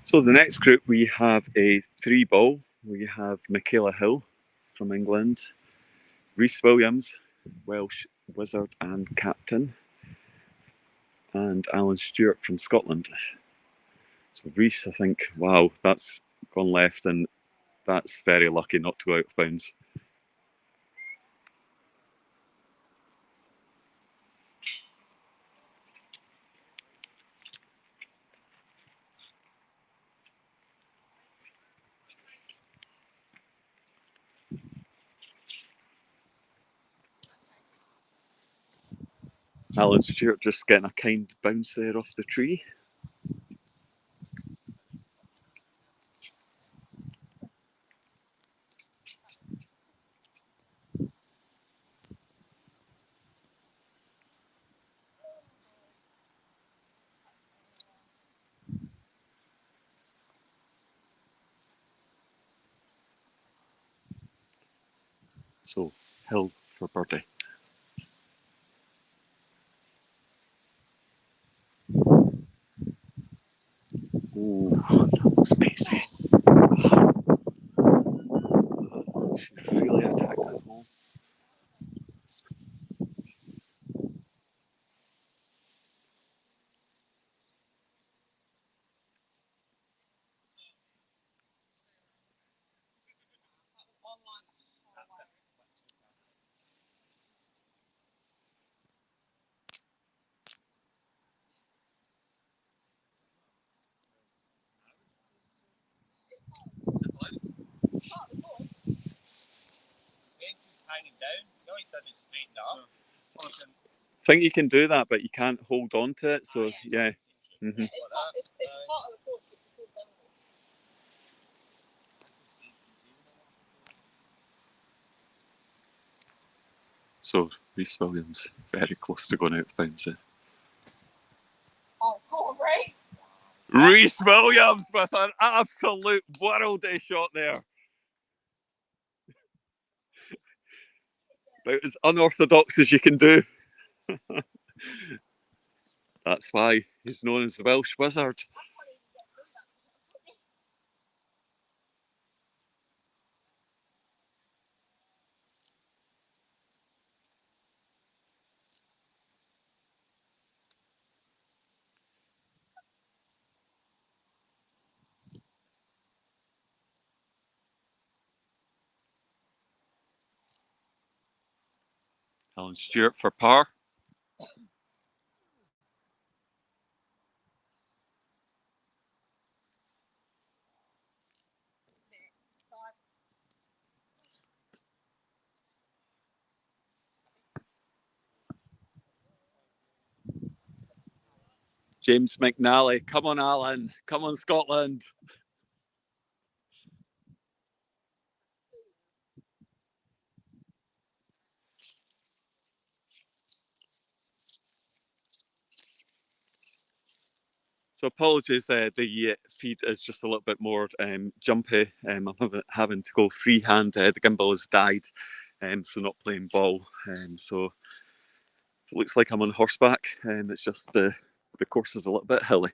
S1: So the next group, we have a 3-ball. We have Michaela Hill from England, Rhys Williams, Welsh wizard and captain, and Alan Stewart from Scotland. So Rhys, I think, wow, that's gone left, and that's very lucky not to go out of bounds. Alan Stewart just getting a kind bounce there off the tree. So hill for birdie. Oh, that was spacey. She's really attacked that hole.
S2: Hanging down. You know, he did it straightened up.
S1: I think you can do that, but you can't hold on to it. So yeah. Mm-hmm.
S3: It's part of the course.
S1: So Reece Williams very close to going out of bounds there.
S3: Oh, go on, Reece.
S1: Reece Williams with an absolute worldy shot there. About as unorthodox as you can do. That's why he's known as the Welsh Wizard. Alan Stewart for par. James McNally, come on, Alan, come on, Scotland. So apologies, the feed is just a little bit more jumpy. I'm having to go freehand. The gimbal has died, so not playing ball. So it looks like I'm on horseback, and it's just the course is a little bit hilly.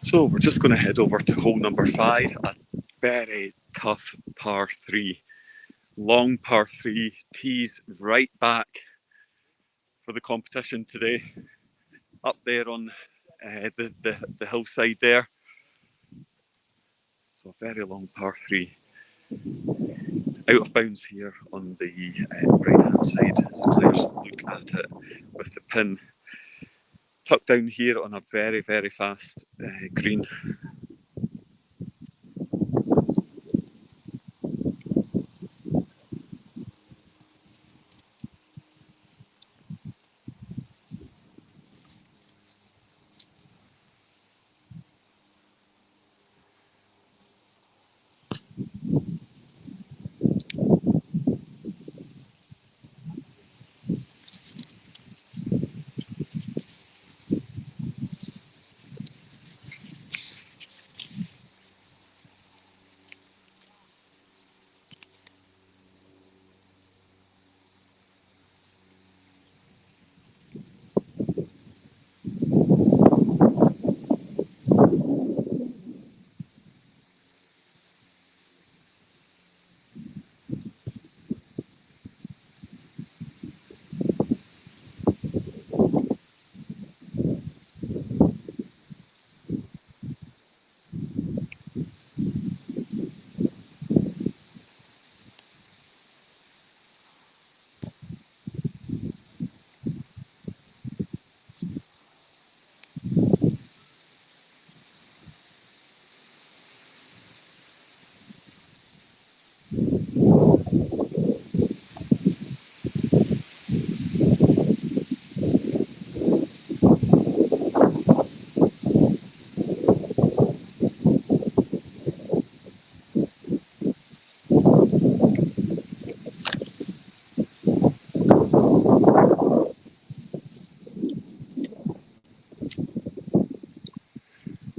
S1: So we're just going to head over to hole number 5, a very tough par 3. Long par 3, tees right back for the competition today. Up there on the hillside there. So a very long par 3. Out of bounds here on the right hand side as the players look at it with the pin tucked down here on a very, very fast green.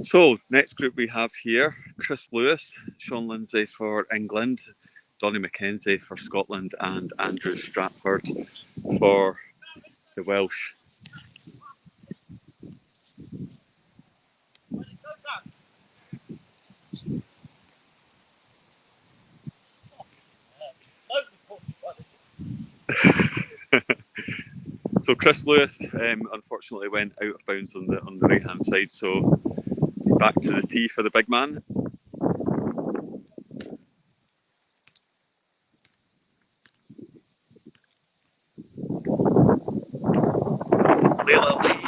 S1: So, next group we have here, Chris Lewis, Sean Lindsay for England, Donny McKenzie for Scotland, and Andrew Stratford for the Welsh. So Chris Lewis unfortunately went out of bounds on the right hand side, so back to the tee for the big man. Layla Lee,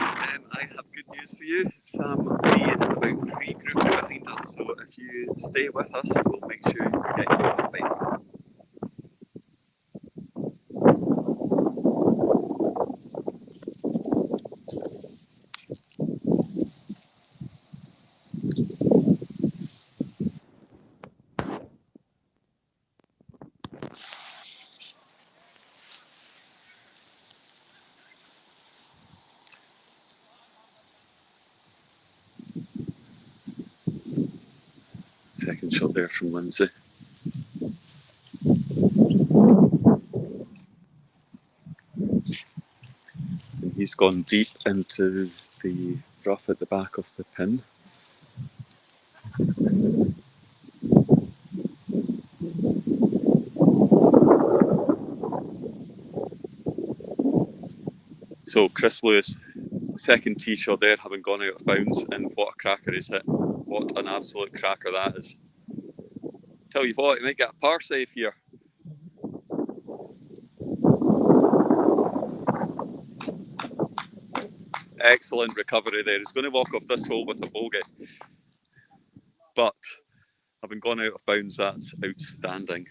S1: I have good news for you. Sam Lee is about 3 groups behind us, so if you stay with us, we'll make sure you get your copy. Second shot there from Lindsay. And he's gone deep into the rough at the back of the pin. So Chris Lewis, second tee shot there, having gone out of bounds, and what a cracker he's hit. What an absolute cracker that is. Tell you what, he might get a par save here. Excellent recovery there. He's going to walk off this hole with a bogey. But having gone out of bounds, that's outstanding.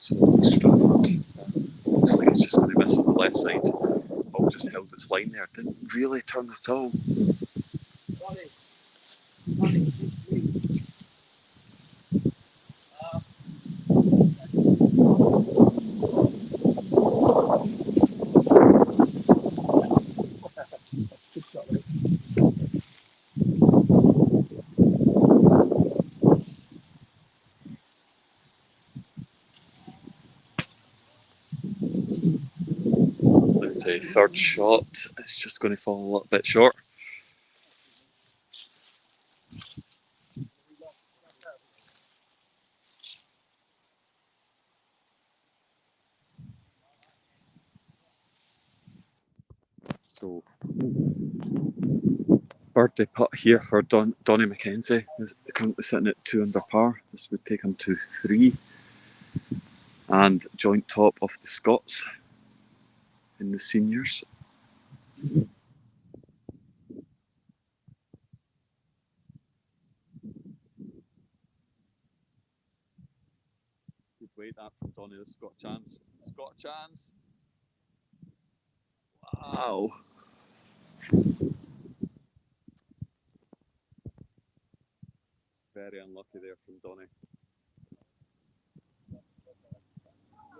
S1: So Stratford looks like it's just going to miss on the left side. Ball just held its line there. Didn't really turn at all. Let's say third shot. It's just going to fall a little bit short. So birdie putt here for Donny McKenzie. He's currently sitting at 2 under par. This would take him to 3. And joint top of the Scots in the seniors. Good weight that from Donny. This has got a chance. It's got a chance. Wow. It's very unlucky there from Donny.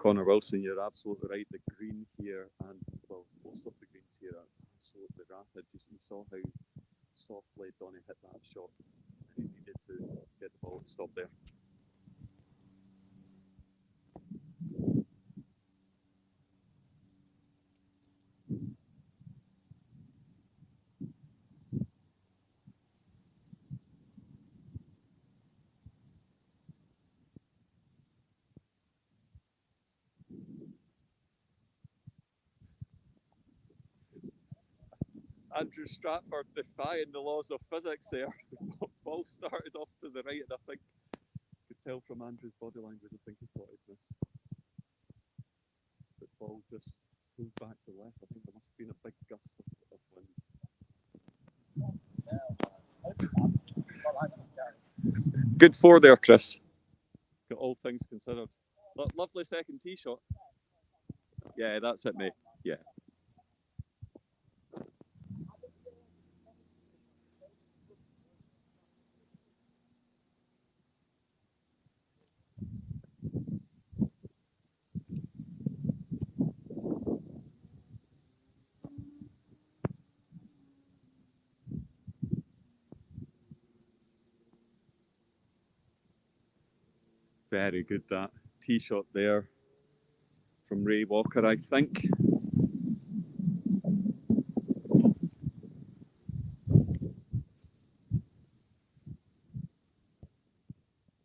S1: Connor Wilson, you're absolutely right. The green here, and well, most of the greens here are absolutely rapid. You saw how softly Donny hit that shot, and he needed to get the ball to stop there. Andrew Stratford defying the laws of physics there. The ball started off to the right, and I think you could tell from Andrew's body language, I think he thought he'd missed. The ball just pulled back to the left. I think there must have been a big gust of wind. Good 4 there, Chris. Got all things considered. Lovely second tee shot. Yeah, that's it, mate. Yeah. Very good, that tee shot there from Ray Walker, I think.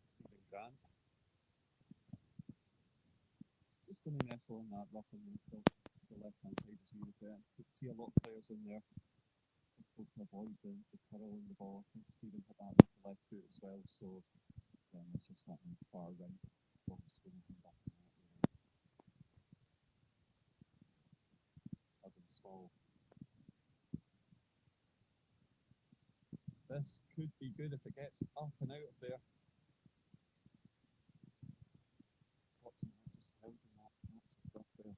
S1: Stephen Grant. Just going to nestle in that rough on the left-hand side as we were there. You can see a lot of players in there. Difficult to avoid the curl in the ball. I think Stephen hit that with the left foot as well, so it's just that on the far right. Ball's going to come back in that way. Urban Small. This could be good if it gets up and out of there. Fortunately, just held in that patch of rough there.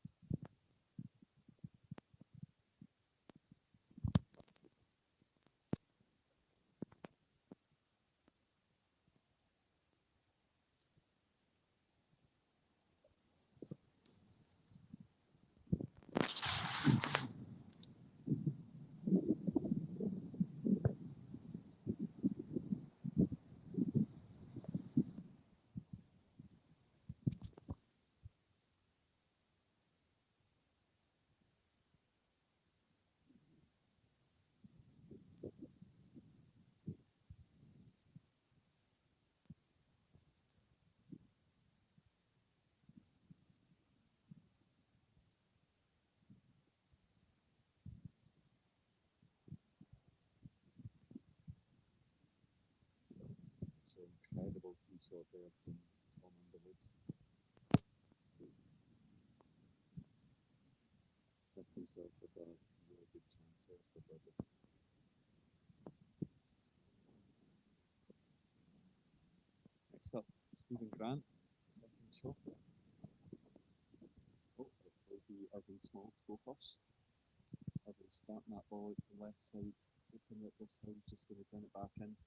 S1: So incredible tee shot there from Tom Underwood. Left himself with a really good chance there for birdie. Next up, Stephen Grant, second shot. Oh, it will be Urban Small to go first. Urban starting that ball out to the left side, hoping that this hill's just going to bring it back in.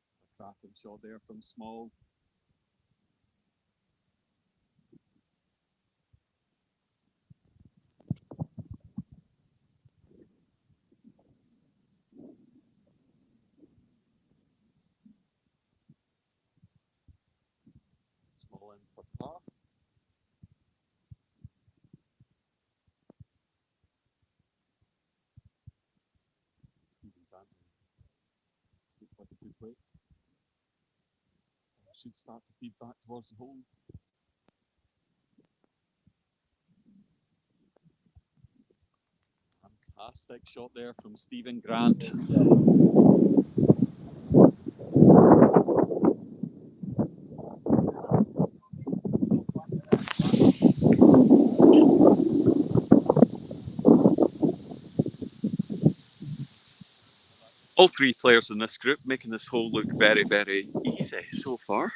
S1: It's a cracking shot there from Small. Small in for par. Stephen Grant looks like a good weight. Should start to feed back towards the hole. Fantastic shot there from Stephen Grant. All three players in this group making this hole look very, very easy so far.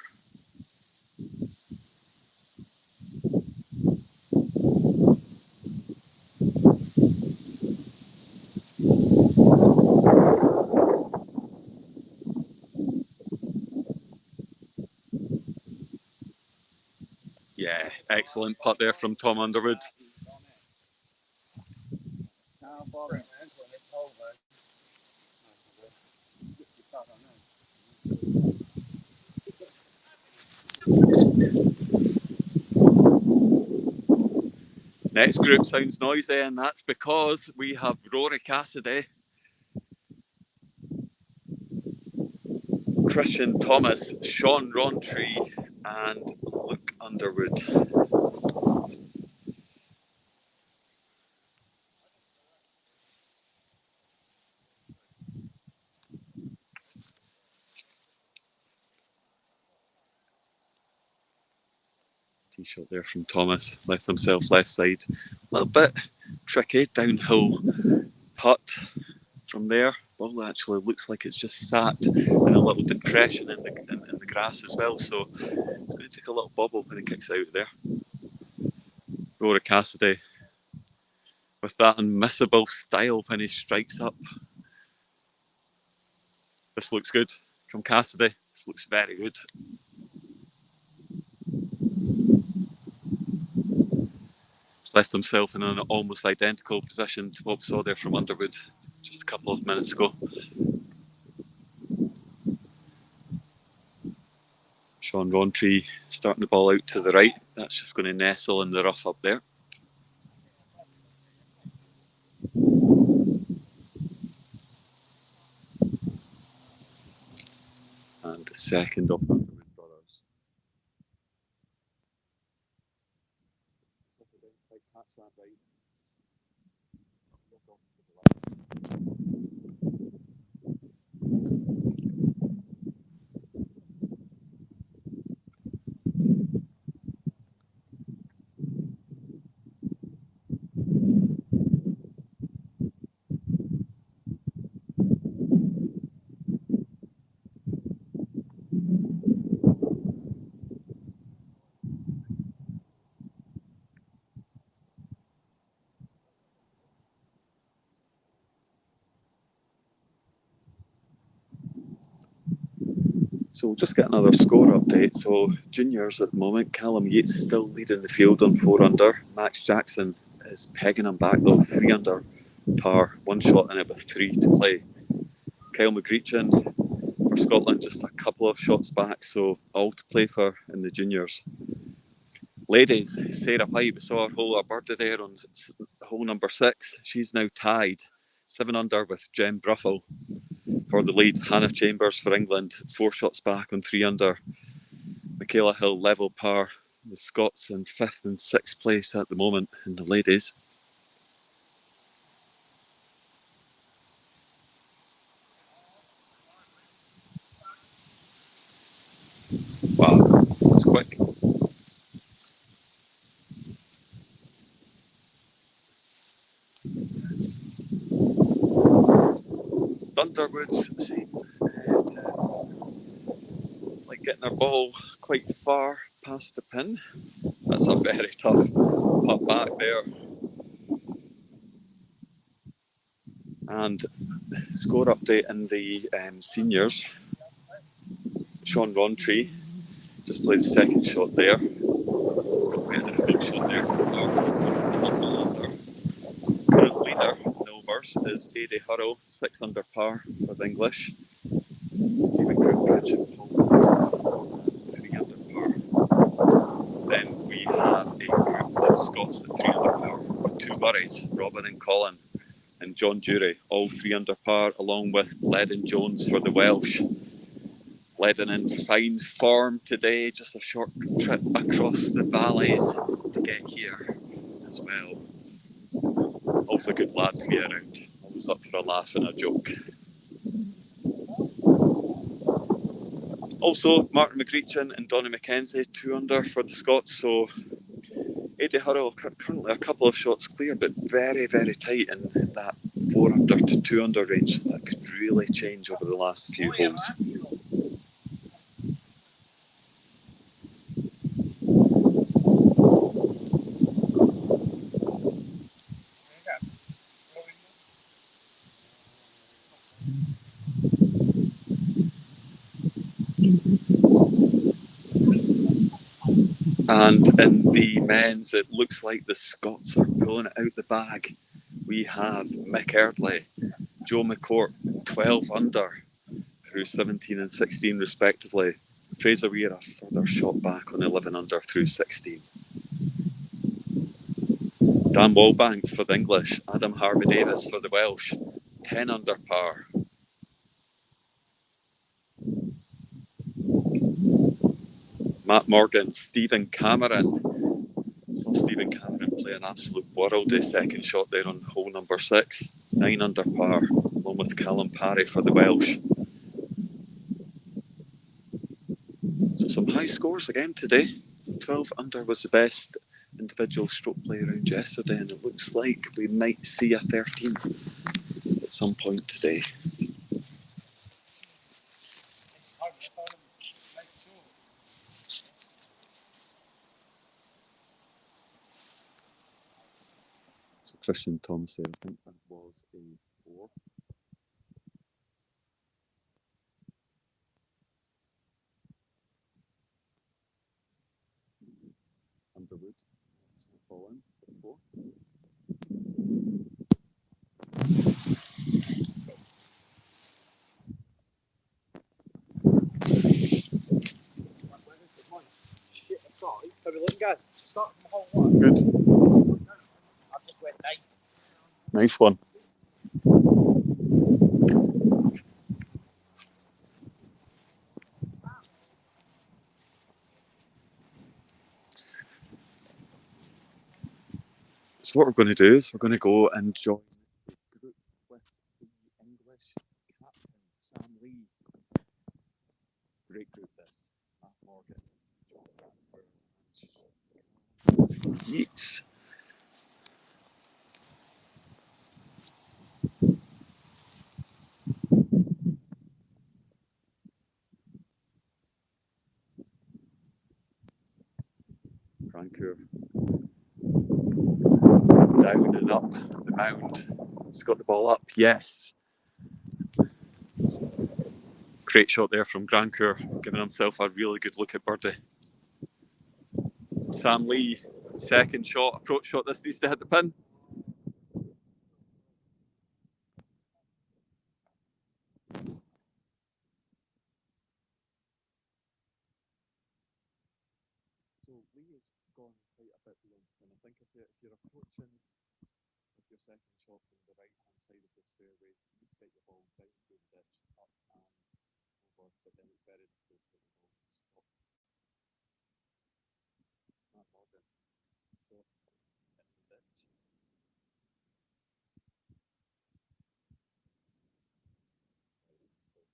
S1: Yeah, excellent putt there from Tom Underwood. Next group sounds noisy, and that's because we have Rory Cassidy, Christian Thomas, Sean Rowntree, and Luke Underwood. Tee shot there from Thomas, left himself left side. A little bit tricky, downhill putt. from there. Ball actually looks like it's just sat in a little depression in the grass as well, so it's going to take a little bobble when it kicks out of there. Rory Cassidy with that unmissable style when he strikes up. This looks good from Cassidy. This looks very good. He's left himself in an almost identical position to what we saw there from Underwood just a couple of minutes ago. Sean Rowntree starting the ball out to the right. That's just going to nestle in the rough up there. And the second of the Underwood brothers. Catch that right. Just look off to the left. So we'll just get another score update. So juniors at the moment, Callum Yates still leading the field on 4 under. Max Jackson is pegging him back though, 3 under par, 1 shot in it with 3 to play. Kyle McGreechin for Scotland just a couple of shots back, so all to play for in the juniors. Ladies, Sarah White, we saw her hole a birdie there on hole number 6. She's now tied 7 under with Jem Bruffel for the lead. Hannah Chambers for England, 4 shots back on 3 under. Michaela Hill level par. The Scots in 5th and 6th place at the moment in the ladies. Wow, that's quick. Underwood's like getting our ball quite far past the pin. That's a very tough putt back there. And score update in the seniors. Sean Rowntree just played the second shot there. It's got quite a difficult shot there for Mark. He's got a 7 under. Current leader, Novers, is Aidy Hurrell, 6 under par for the English. Stephen Grootbridge and Paul 3 under par. Then we have a group of Scots at 3 under par with 2 Murrays, Robin and Colin, and John Dury, all 3 under par, along with Ledden Jones for the Welsh. Ledden in fine form today, just a short trip across the valleys to get here as well. Also a good lad to be around, always up for a laugh and a joke. Also, Martin McGreechin and Donny McKenzie, 2 under for the Scots, so Aidy Hurrell currently a couple of shots clear, but very, very tight in that 4 under to 2 under range, so that could really change over the last few holes. And in the men's, it looks like the Scots are pulling it out the bag. We have Mick Eardley, Joe McCourt, 12 under through 17 and 16 respectively. Fraser Weir a further shot back on 11 under through 16. Dan Wallbanks for the English, Adam Harvey-Davis for the Welsh, 10 under par. Matt Morgan, Stephen Cameron. Saw Stephen Cameron play an absolute worldie second shot there on hole number 6, 9 under par, along with Callum Parry for the Welsh. So some high scores again today. 12 under was the best individual stroke play round yesterday, and it looks like we might see a 13th at some point today. So Christian Thomas there, I think that was a 4. Underwood, fall in for 4.
S3: Shit aside, how we looking, guys? Start from the whole one.
S1: Good.
S3: I just went 9.
S1: Nice one. So what we're going to do is we're going to go and join the group with the English captain, Sam Lee. Great group this. Matt Morgan, John Bradford, Yeats. Rancour down and up the mound. He's got the ball up, yes. Great shot there from Grancourt, giving himself a really good look at birdie. Sam Lee, second shot, approach shot, this needs to hit the pin. So Lee has gone quite a bit low, and I think if you're approaching with your second shot from the right hand side of this fairway, you need to get your ball down through the ditch, up and over, but then it's very difficult for the ball to stop. Matt Morgan, shot in the ditch. Very sensible.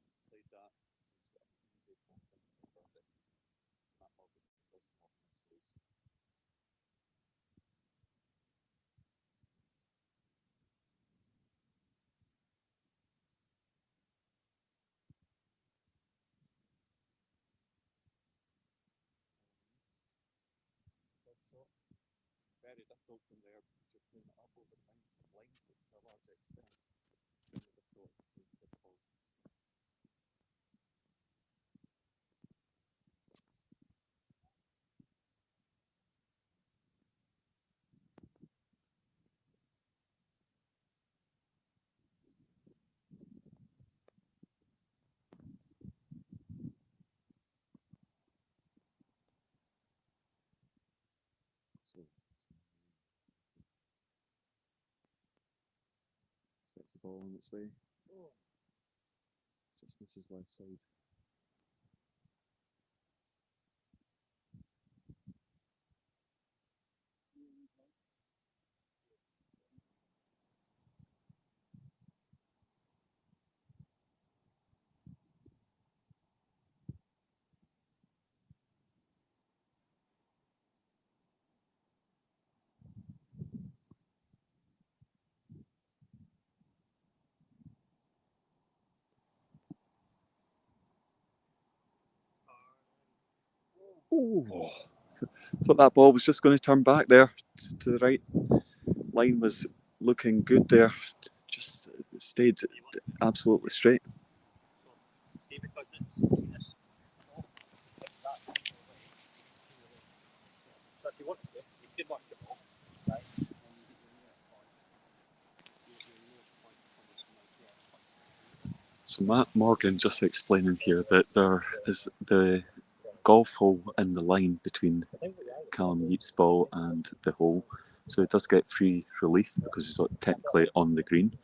S1: He's played that, so he's got an easy tap in for birdie. Matt Morgan does not miss these. Third shot, very difficult from there because you're playing it up over the mountain line to a large extent. It's very difficult, as I say, to get the ball to stop. So sets the ball on its way. Just misses left side. Oh, thought that ball was just going to turn back there to the right. Line was looking good there. Just stayed absolutely straight. So Matt Morgan just explaining here that there is the golf hole in the line between Callum Yeats' ball and the hole. So he does get free relief because he's not technically on the green.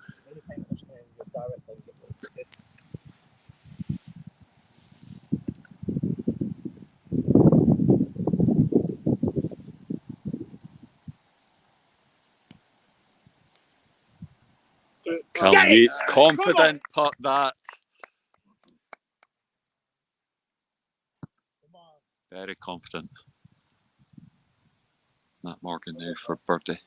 S1: Callum Yeats, confident putt that. Very confident. Matt Morgan now for birdie.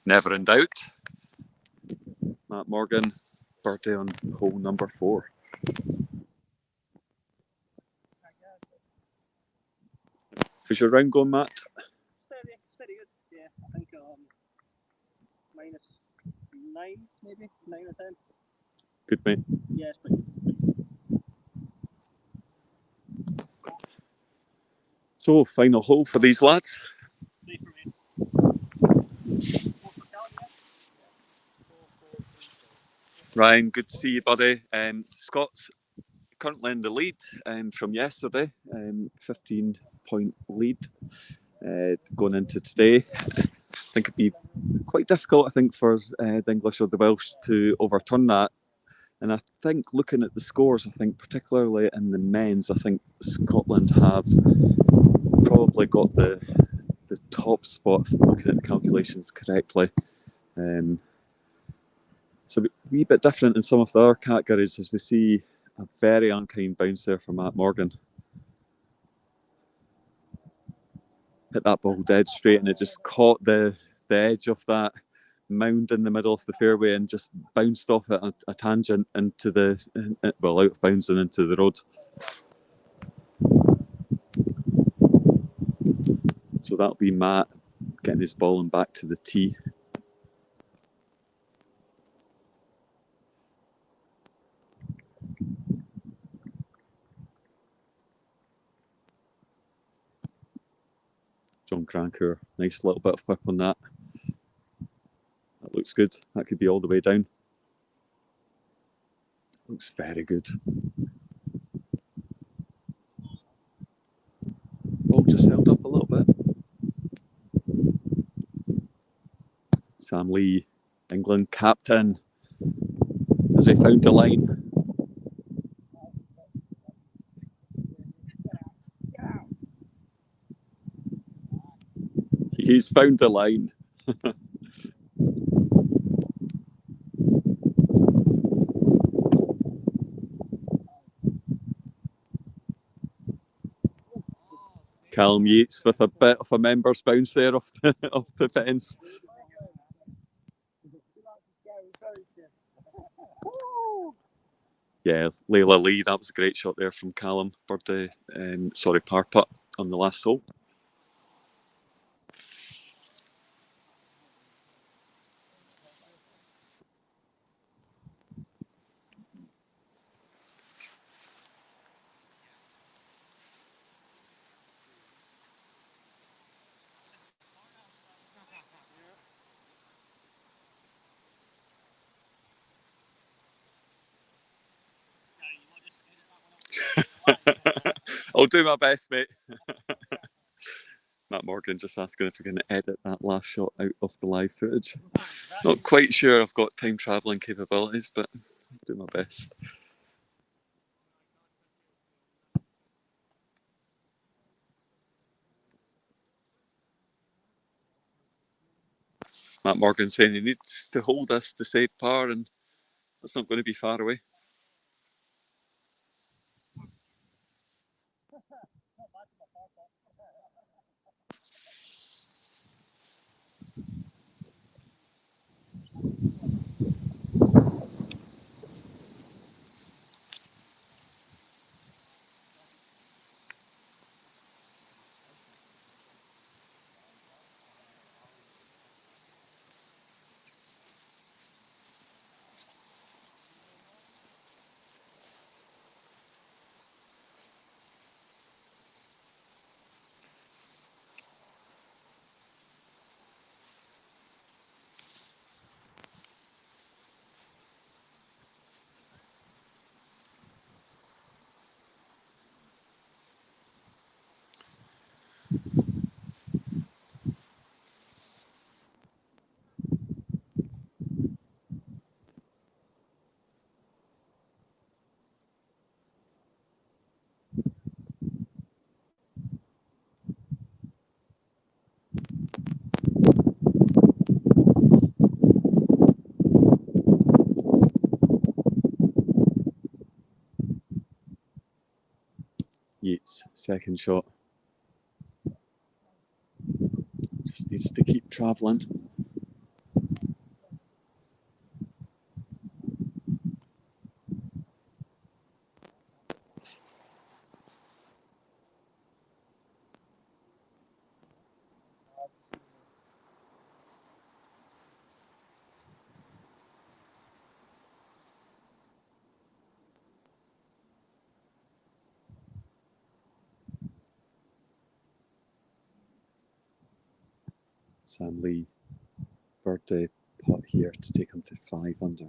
S1: Never in doubt. Matt Morgan, birdie on hole number 4. How's your round going, Matt?
S2: Steady good. Yeah, I think -9, maybe 9 or 10.
S1: Good, mate.
S2: Yeah, it's pretty good.
S1: So, final hole for these lads.
S2: 3 for me. 4 for Cal, yeah? 4, 3.
S1: Ryan, good to see you, buddy. Scott's currently in the lead from yesterday, 15-point lead going into today. I think it'd be quite difficult, I think, for the English or the Welsh to overturn that. And I think looking at the scores, I think particularly in the men's, I think Scotland have probably got the top spot, if I'm looking at the calculations correctly. It's a wee bit different in some of the other categories, as we see a very unkind bounce there from Matt Morgan. Hit that ball dead straight, and it just caught the edge of that mound in the middle of the fairway and just bounced off at a tangent into out of bounds and into the road. So that'll be Matt getting his ball and back to the tee. John Cranker, nice little bit of whip on that. That looks good. That could be all the way down. Looks very good. Ball just held up a little bit. Sam Lee, England captain, has he found the line? He's found the line. Callum Yates with a bit of a member's bounce there off the fence. Yeah, Layla Lee, that was a great shot there from Callum. Birdie, par putt on the last hole. I'll do my best, mate. Matt Morgan just asking if we can edit that last shot out of the live footage. Not quite sure I've got time travelling capabilities, but I'll do my best. Matt Morgan saying he needs to hold us to save par, and that's not going to be far away. Yates, second shot. Just needs to keep travelling. Sam Lee birdie putt here to take him to 5 under.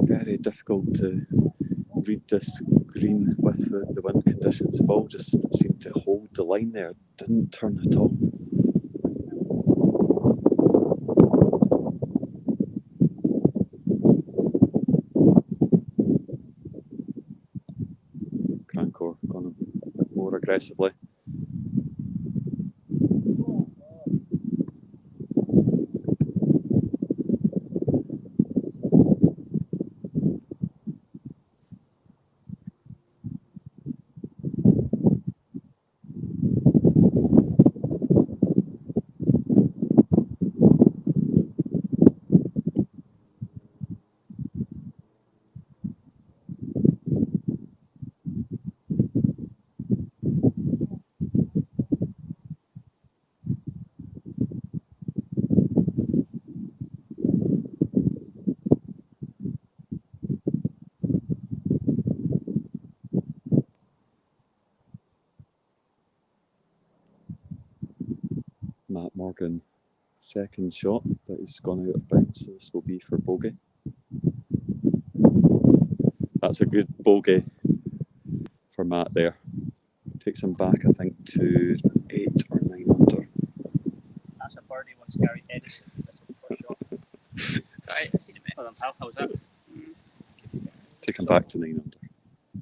S1: Very difficult to read this green with the wind conditions. The ball just seemed to hold the line there, didn't turn at all. Crankor gone a bit more aggressively. Matt Morgan, second shot, but he's gone out of bounds, so this will be for bogey. That's a good bogey for Matt there. Takes him back, I think, to 8 or 9 under.
S2: That's a birdie once Gary Edison. That's the first shot.
S4: Sorry, I seen a bit.
S2: Hold on, pal. How was that?
S1: Take him back to 9 under.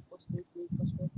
S2: What's the first one?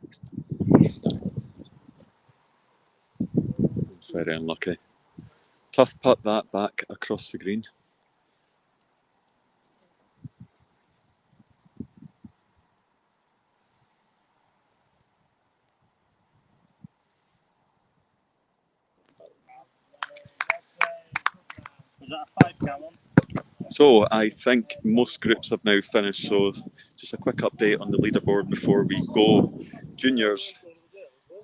S4: Who's beaten them?
S1: Very unlucky. Tough putt that back across the green.
S2: Was that a 5, Callum?
S1: So I think most groups have now finished, so just a quick update on the leaderboard before we go. Juniors,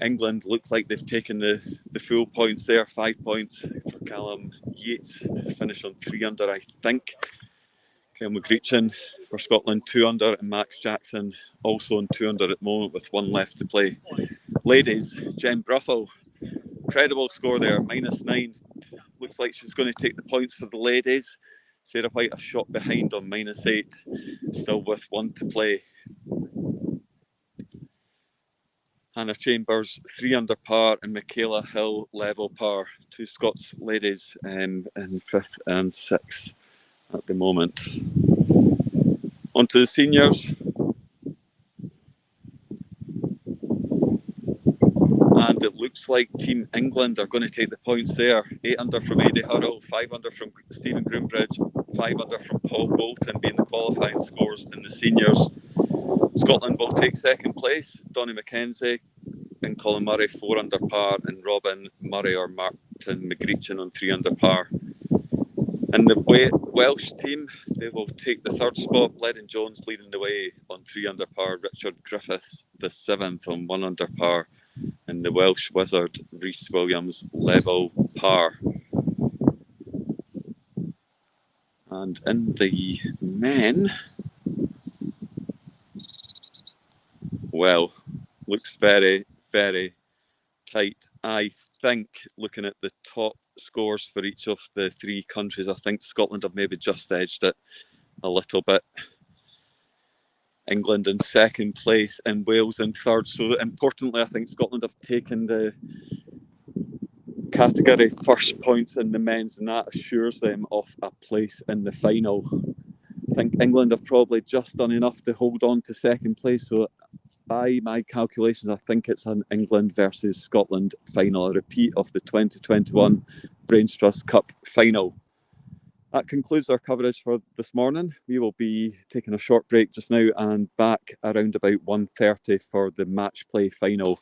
S1: England look like they've taken the full points there, 5 points for Callum Yates, finished on 3 under, I think. Kyle McGreechin for Scotland, 2 under, and Max Jackson also on 2 under at the moment with 1 left to play. Ladies, Jen Bruffel, incredible score there, -9. Looks like she's going to take the points for the ladies. Sarah White a shot behind on -8, still with 1 to play. Hannah Chambers 3 under par and Michaela Hill level par. 2 Scots ladies in 5th and 6th at the moment. On to the seniors. And it looks like Team England are going to take the points there. 8 under from Eddie Hurrell, 5 under from Stephen Groombridge, 5 under from Paul Bolton being the qualifying scores in the seniors. Scotland will take second place. Donny McKenzie and Colin Murray 4 under par, and Robin Murray or Martin McGreechin on 3 under par. And the Welsh team, they will take the 3rd spot. Bledin Jones leading the way on 3 under par. Richard Griffiths the 7th on 1 under par. And the Welsh wizard, Rhys Williams, level par. And in the men, well, looks very, very tight. I think, looking at the top scores for each of the 3 countries, I think Scotland have maybe just edged it a little bit. England in second place and Wales in third. So importantly, I think Scotland have taken the category first points in the men's, and that assures them of a place in the final. I think England have probably just done enough to hold on to second place. So by my calculations, I think it's an England versus Scotland final, a repeat of the 2021 Brainstrust Cup final. That concludes our coverage for this morning. We will be taking a short break just now and back around about 1:30 for the match play final.